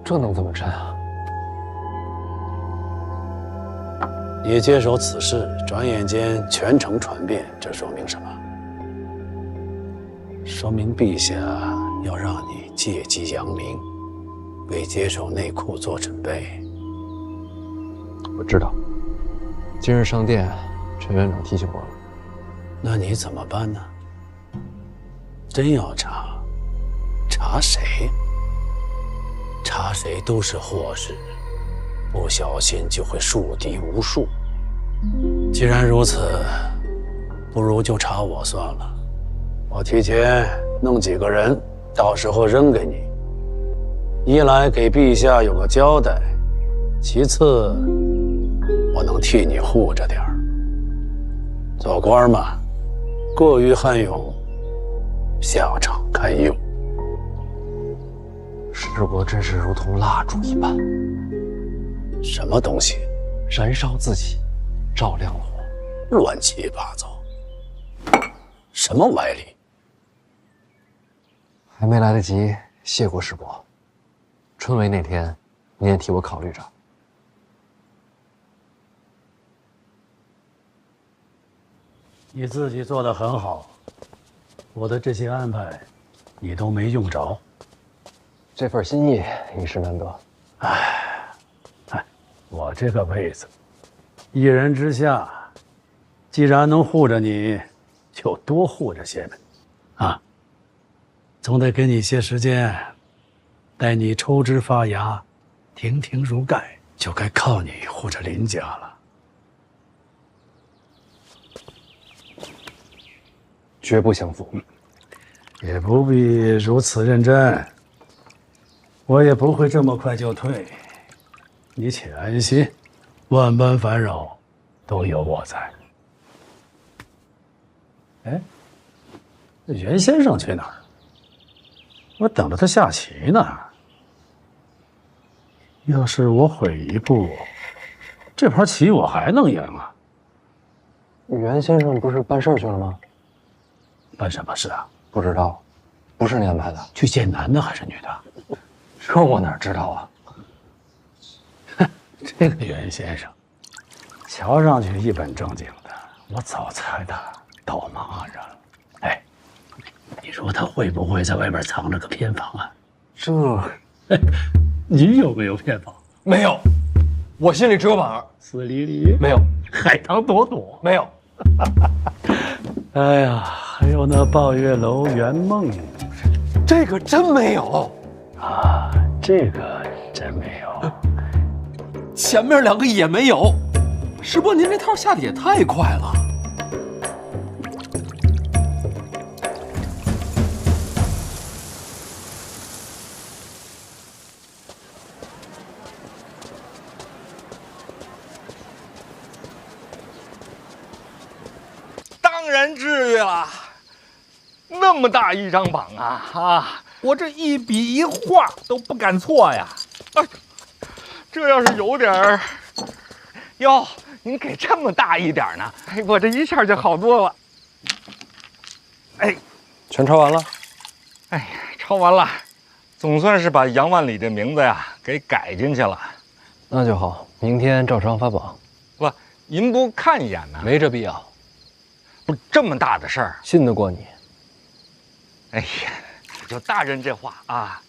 这能怎么真啊？你接手此事，转眼间全城传遍，这说明什么？说明陛下要让你借机扬名，为接手内库做准备。我知道，今日上殿，陈院长提醒我了。那你怎么办呢？真要查，查谁？查谁都是祸事，不小心就会树敌无数。既然如此，不如就查我算了。我提前弄几个人，到时候扔给你。一来给陛下有个交代，其次我能替你护着点儿。做官嘛，过于悍勇，下场堪忧。世伯真是如同蜡烛一般，什么东西？燃烧自己，照亮了我。乱七八糟，什么歪理？还没来得及谢过世伯，春闱那天，你也替我考虑着。你自己做得很好，我的这些安排，你都没用着。这份心意一时难得。我这个位子，一人之下，既然能护着你，就多护着些呗。啊，总得给你些时间，待你抽枝发芽，亭亭如盖，就该靠你护着林家了。绝不相负。也不必如此认真，我也不会这么快就退。你且安心，万般烦扰都有我在。哎，这袁先生去哪儿？我等着他下棋呢。要是我悔一步，这盘棋我还能赢啊？袁先生不是办事去了吗？办什么事啊？不知道，不是你安排的。去见男的还是女的？这我哪知道啊？这个袁先生，瞧上去一本正经的，我早猜他道貌岸然了。哎，你说他会不会在外边藏着个偏房啊？你有没有偏房？没有，我心里只有婉儿。死离离没有，海棠朵朵没有。哎呀，还有那抱月楼圆梦，这个真没有啊，这个真没有。前面2个也没有，师伯您这套下的也太快了。当然至于了，那么大一张榜啊！我这一笔一画都不敢错呀！这要是有点儿，哟，您给这么大一点呢？哎，我这一下就好多了。哎，全抄完了？哎呀，抄完了，总算是把杨万里的名字呀给改进去了。那就好，明天照常发榜。不，您不看一眼呢？没这必要。不，这么大的事儿，信得过你？哎呀，就大人这话啊，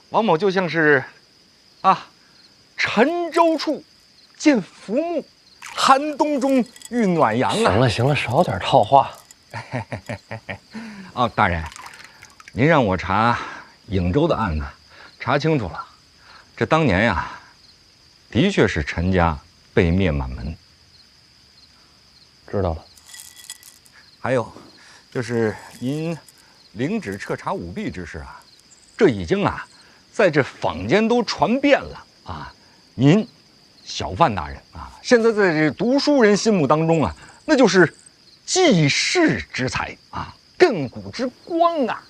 王某就像是，沉舟处见浮木，寒冬中遇暖阳啊！行了行了，少点套话。哦，大人，您让我查颍州的案子，查清楚了，这当年呀，的确是陈家被灭满门。知道了。还有，就是您领旨彻查舞弊之事啊，这已经在这坊间都传遍了啊。您，小范大人啊，现在在这读书人心目当中啊，那就是济世之才啊，亘古之光啊。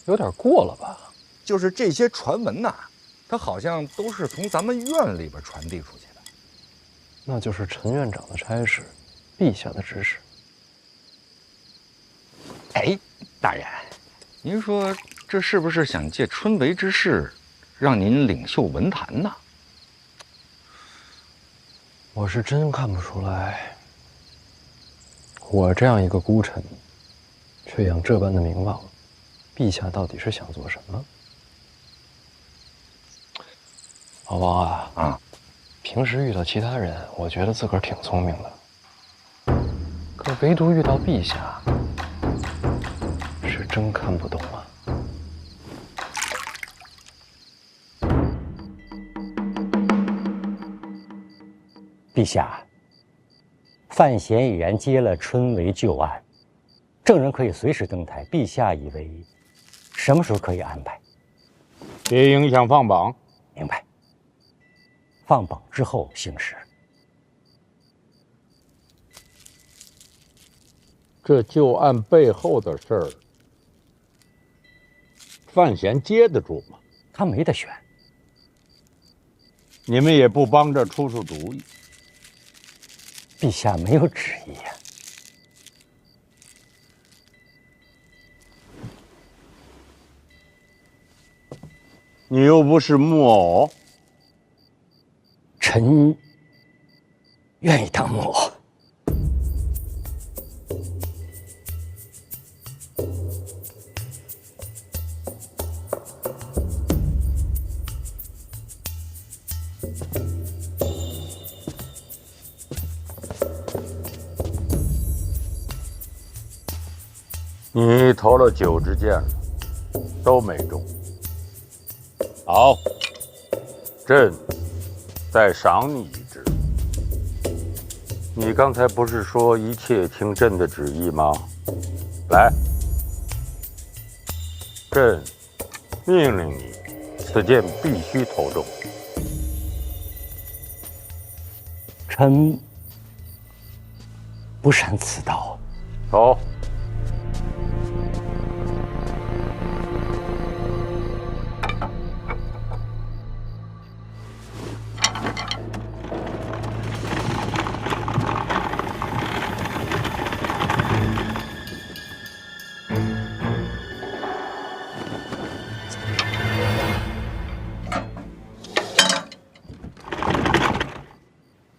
有点过了吧？就是这些传闻呐，它好像都是从咱们院里边传递出去的。那就是陈院长的差事，陛下的指使。哎，大人，您说这是不是想借春闱之事，让您领袖文坛呢？我是真看不出来，我这样一个孤臣，却养这般的名望，陛下到底是想做什么？老王啊，平时遇到其他人，我觉得自个儿挺聪明的，可唯独遇到陛下，是真看不懂啊。陛下，范闲已然接了春闱旧案，证人可以随时登台。陛下以为什么时候可以安排？别影响放榜。明白。放榜之后行事。这旧案背后的事儿，范闲接得住吗？他没得选。你们也不帮着出出主意。陛下没有旨意呀。你又不是木偶。臣愿意当木偶。你投了9支箭了，都没中。好，朕再赏你1支。你刚才不是说一切听朕的旨意吗？来，朕命令你，此箭必须投中。臣不善此道。投。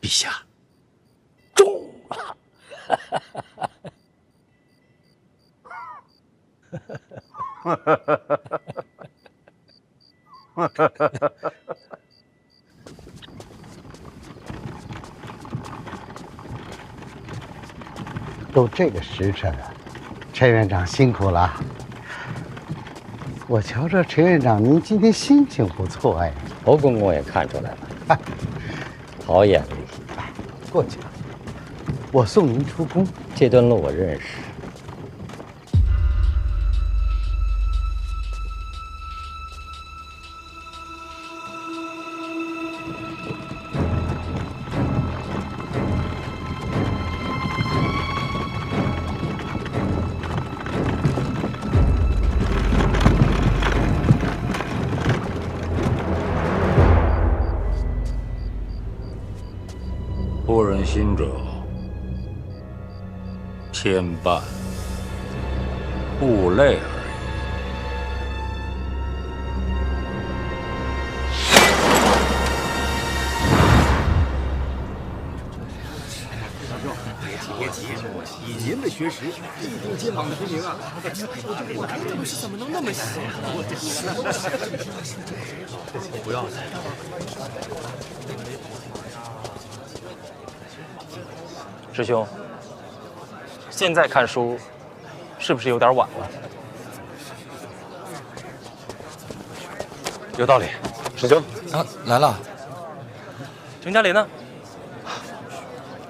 陛下，中了！都这个时辰了，陈院长辛苦了。我瞧着陈院长您今天心情不错哎。侯公公也看出来了，好眼力。过去吧，我送您出宫。这段路我认识。不忍心者，牵绊，不累而已。别急，以您的学识，必定金榜题名啊！我看这东西怎么能那么小呀？不要紧。师兄，现在看书是不是有点晚了？有道理，师兄啊，来了。程家林呢？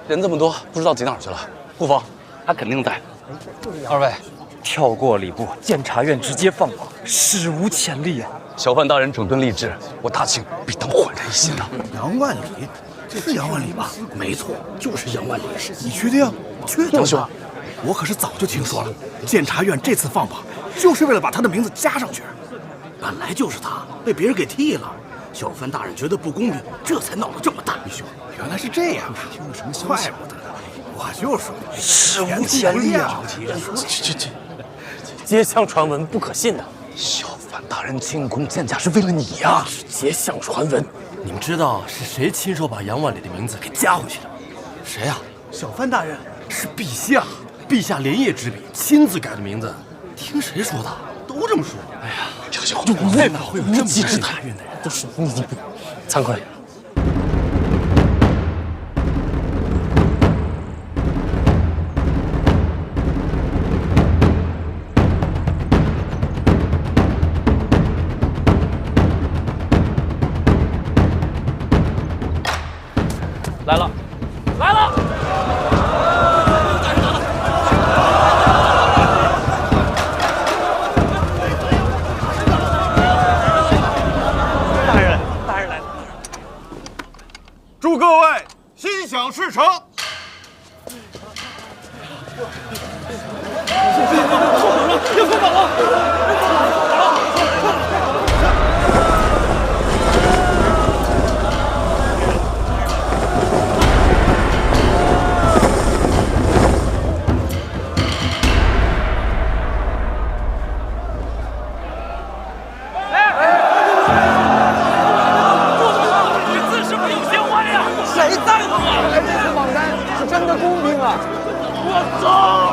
人这么多，不知道挤哪儿去了。顾风，他肯定在。二位，跳过礼部，监察院直接放榜，史无前例啊！小范大人整顿吏治，我大清必当焕然一新呐！杨万里，这是杨万里吧？没错，就是杨万里。你确定？确定。兄，我可是早就听说了，监察院这次放榜，就是为了把他的名字加上去。本来就是他被别人给替了，小范大人觉得不公平，这才闹得这么大。兄，原来是这样啊！听了什么消息？怪不得，我就说史无前例啊！这，街巷传闻不可信的。小范大人进宫见驾是为了你呀！街巷传闻。你们知道是谁亲手把杨万里的名字给加回去的？谁呀？小范大人，是陛下。陛下连夜执笔，亲自改的名字。听谁说的？都这么说。哎呀，这个小伙子哪会有这么机智大运的人？都是你惭愧。来了，来了！大人来了！祝各位心想事成！要封榜了！真的公平啊！我中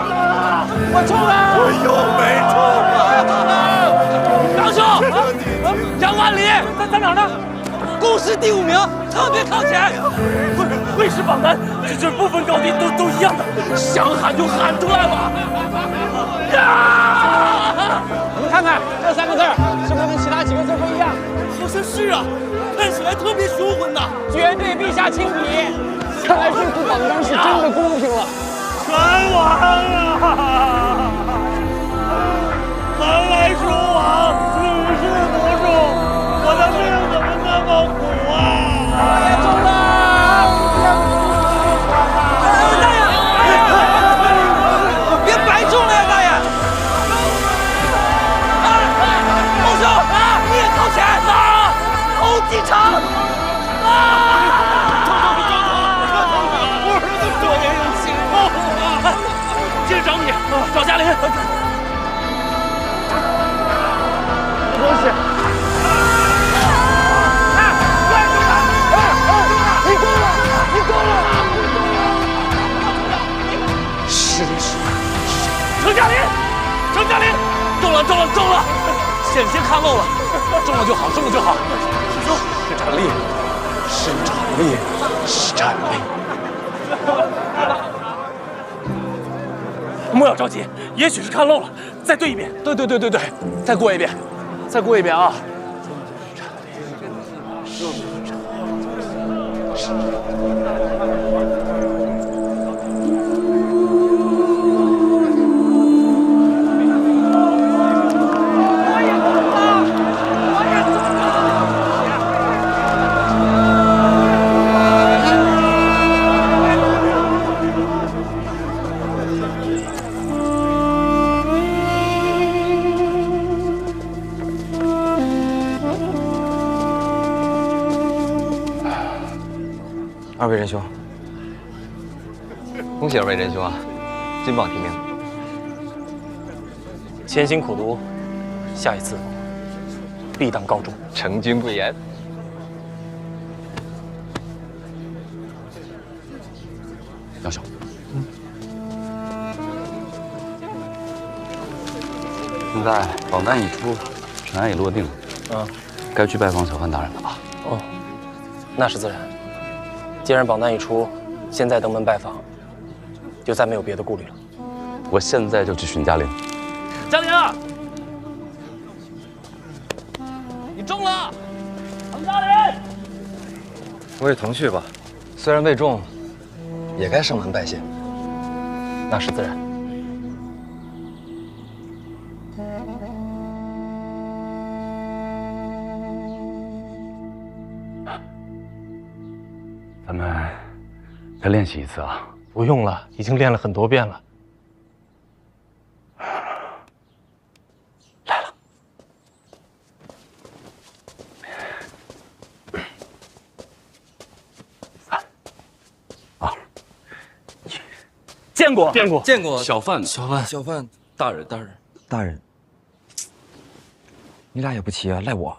了，我中了，我又没中了。杨兄，杨万里在哪儿呢？共识第5名，特别靠前。卫士榜单这就是不分高低都一样的，想喊就喊出来吧。你们看看这3个字，是不是跟其他几个字不一样？好像是啊，看起来特别雄浑呐。绝对陛下亲笔，看来这次榜单是真的公平了。全完了！寒来暑往，屡试不中，我的命怎么那么苦啊！我也中了！大爷，别白中了呀，大爷！孟兄，你也靠前啊！侯继昌啊！我儿子这也有心痛啊！接着找你，找嘉林。东西。你够了！你够了！是。程嘉林，程嘉林，中了！险些看漏了，中了就好。师兄，是战力。莫要着急，也许是看漏了，再对一遍。对，再过一遍啊！二位仁兄，恭喜二位仁兄啊，金榜题名。潜心苦读，下一次必当高中。诚君贵言。杨晓，现在榜单已出，尘埃已落定，该去拜访小范大人了吧？哦，那是自然。既然榜单已出，现在登门拜访，就再没有别的顾虑了。我现在就去寻嘉玲。嘉玲啊，你中了！程嘉玲，我也同去吧，虽然未中，也该上门拜谢。那是自然。咱们再练习一次啊！不用了，已经练了很多遍了。来了。见过。小范大人，你俩也不齐啊，赖我。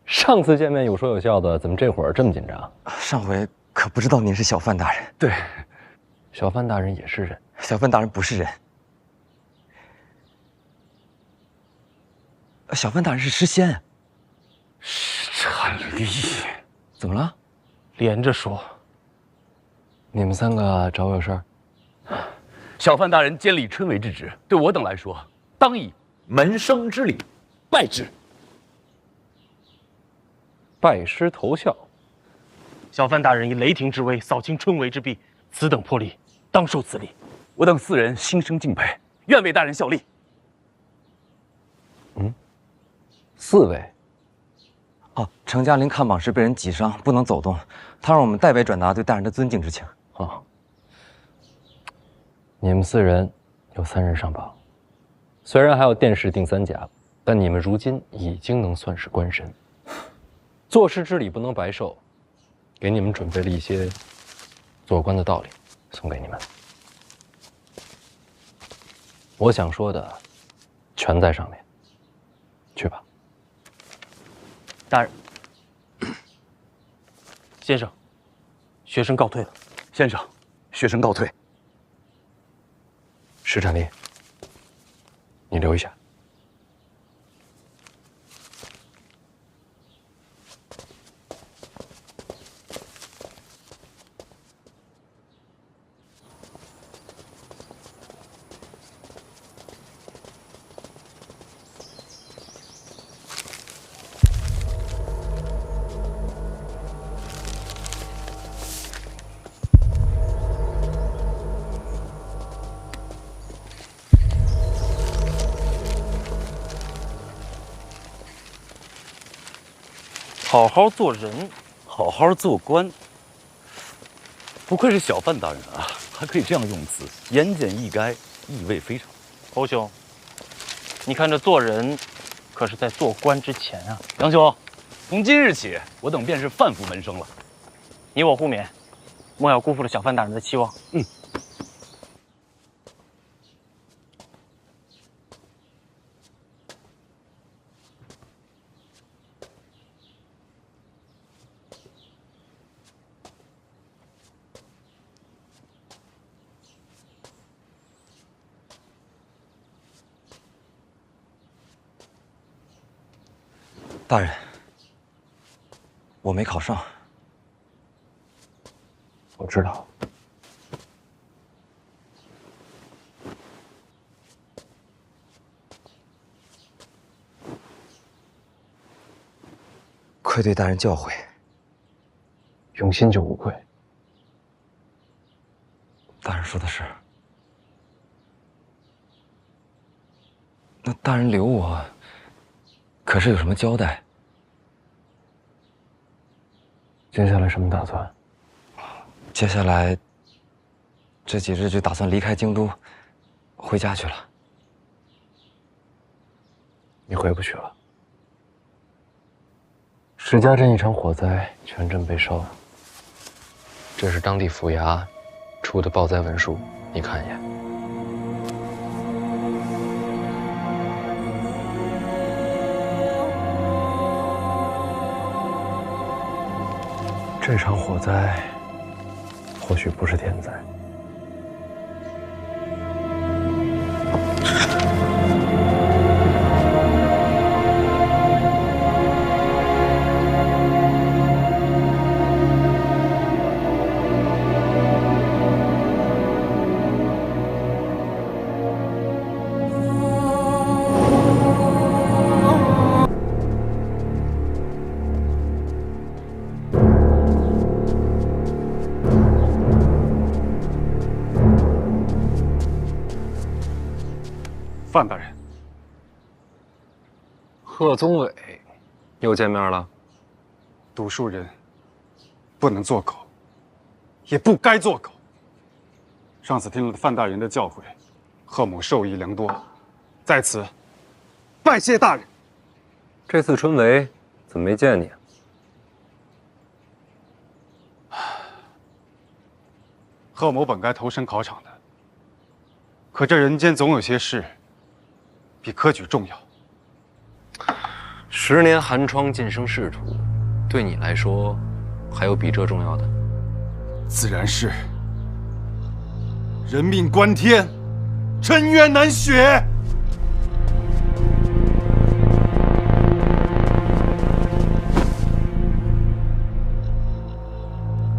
上次见面有说有笑的，怎么这会儿这么紧张？上回可不知道您是小范大人。对，小范大人也是人。小范大人不是人，小范大人是诗仙。战力，怎么了？连着说。你们3个找我有事儿？小范大人监理春闱之职，对我等来说，当以门生之礼拜之。拜师投效。小范大人以雷霆之威扫清春闱之弊，此等魄力，当受此礼。我等4人心生敬佩，愿为大人效力。4位。哦，程嘉玲看榜时被人挤伤，不能走动，他让我们代为转达对大人的尊敬之情。你们4人有3人上榜，虽然还有殿试定3甲，但你们如今已经能算是官绅。做事之礼不能白受，给你们准备了一些做官的道理，送给你们。我想说的全在上面，去吧。大人，先生，学生告退了。先生，学生告退。石战力，你留一下。好好做人，好好做官。不愧是小范大人啊，还可以这样用词，言简意赅，意味非常。侯兄，你看这做人，可是在做官之前啊。杨兄，从今日起，我等便是范府门生了。你我互勉，莫要辜负了小范大人的期望。嗯。大人，我没考上。我知道。愧对大人教诲。用心就无愧。大人说的是。那大人留我，可是有什么交代？接下来什么打算？接下来这几日就打算离开京都，回家去了。你回不去了。石家镇一场火灾，全镇被烧。这是当地府衙出的报灾文书，你看一眼。这场火灾或许不是天灾。范大人，贺宗纬又见面了。读书人不能做狗，也不该做狗。上次听了范大人的教诲，贺某受益良多，在此拜谢大人。这次春闱怎么没见你啊？贺某本该投身考场的，可这人间总有些事比科举重要。10年寒窗晋升仕途，对你来说，还有比这重要的？自然是。人命关天，沉冤难雪。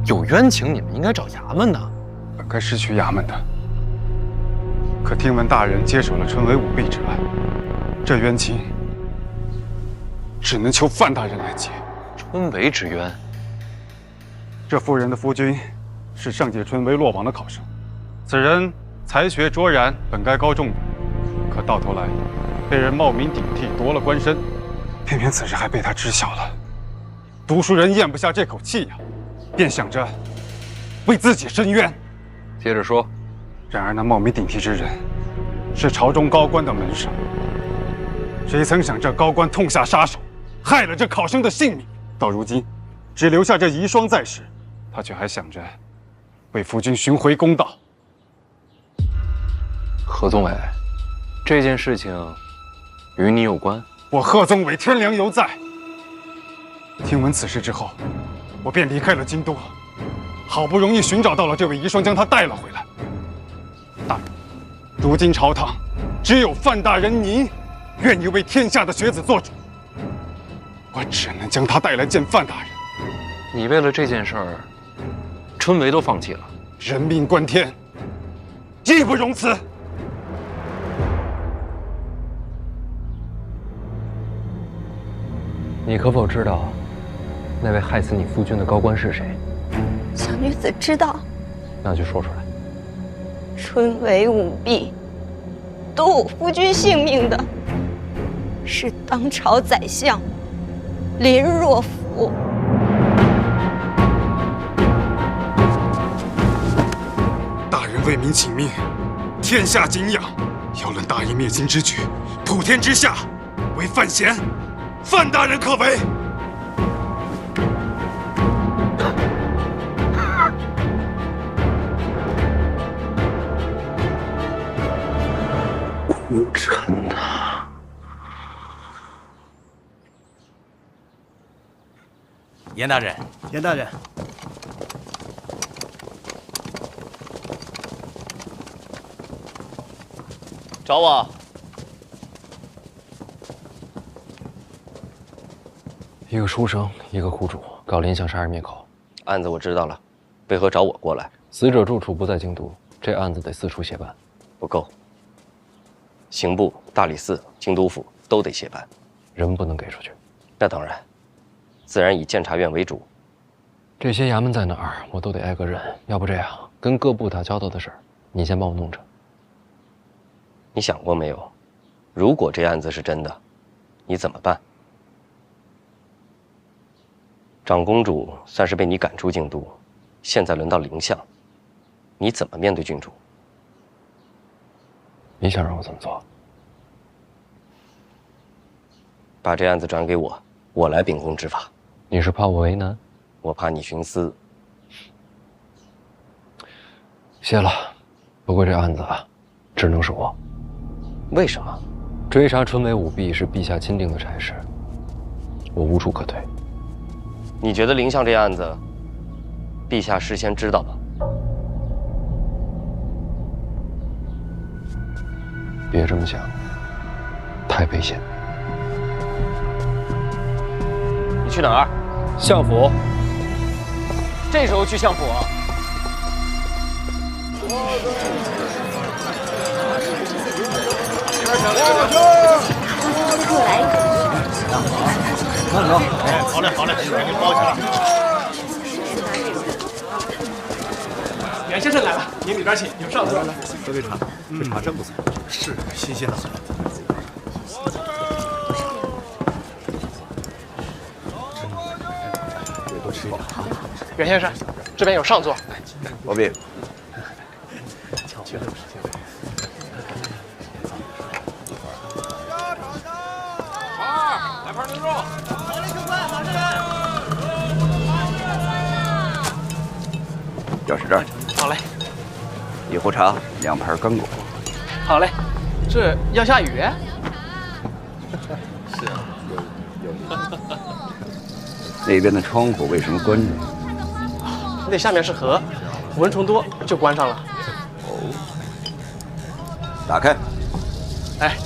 有冤情，你们应该找衙门的。本该是去衙门的，可听闻大人接手了春闱舞弊之案，这冤情只能求范大人来结。春闱之冤，这夫人的夫君是上届春闱落榜的考生，此人才学卓然，本该高中的，可到头来被人冒名顶替夺了官身，偏偏此事还被他知晓了。读书人咽不下这口气呀，便想着为自己伸冤。接着说。然而那冒名顶替之人是朝中高官的门生，谁曾想这高官痛下杀手，害了这考生的性命。到如今，只留下这遗孀在世，他却还想着为夫君寻回公道。贺宗纬，这件事情与你有关？我贺宗纬天良犹在。听闻此事之后，我便离开了京都，好不容易寻找到了这位遗孀，将她带了回来。大人，如今朝堂只有范大人您愿意为天下的学子做主，我只能将她带来见范大人。你为了这件事儿，春闱都放弃了？人命关天，义不容辞。你可否知道，那位害死你夫君的高官是谁？小女子知道。那就说出来。春闱舞弊，夺我夫君性命的，是当朝宰相林若甫。主。大人为民请命，天下敬仰。要论大义灭亲之举，普天之下，唯范闲、范大人可为。无尘呐！严大人，严大人，找我。一个书生，一个苦主，搞林相杀人灭口。案子我知道了，为何找我过来？死者住处不在京都，这案子得四处协办。不够。刑部、大理寺、京都府都得协办，人不能给出去。那当然，自然以监察院为主。这些衙门在哪儿，我都得挨个认。要不这样，跟各部打交道的事儿，你先帮我弄着。你想过没有，如果这案子是真的，你怎么办？长公主算是被你赶出京都，现在轮到林相，你怎么面对郡主？你想让我怎么做？把这案子转给我，我来秉公执法。你是怕我为难？我怕你徇私。谢了，不过这案子啊，只能是我。为什么？追杀春梅舞弊是陛下钦定的差事，我无处可退。你觉得林相这案子，陛下事先知道吗？别这么想，太危险。你去哪儿？相府。这时候去相府啊？过来。慢走。哎，好嘞，好嘞，一会儿给你包起来。袁先生来了，您里边请，你们上座。来，喝杯茶，这茶真不错。是新鲜的很。多吃一点啊。袁先生，这边有上座。包庇。来盘牛肉。钥匙这儿。好嘞。一壶茶，2盘干果。好嘞。这要下雨？是啊，有。那边的窗户为什么关着？那下面是河，蚊虫多就关上了。打开。哎。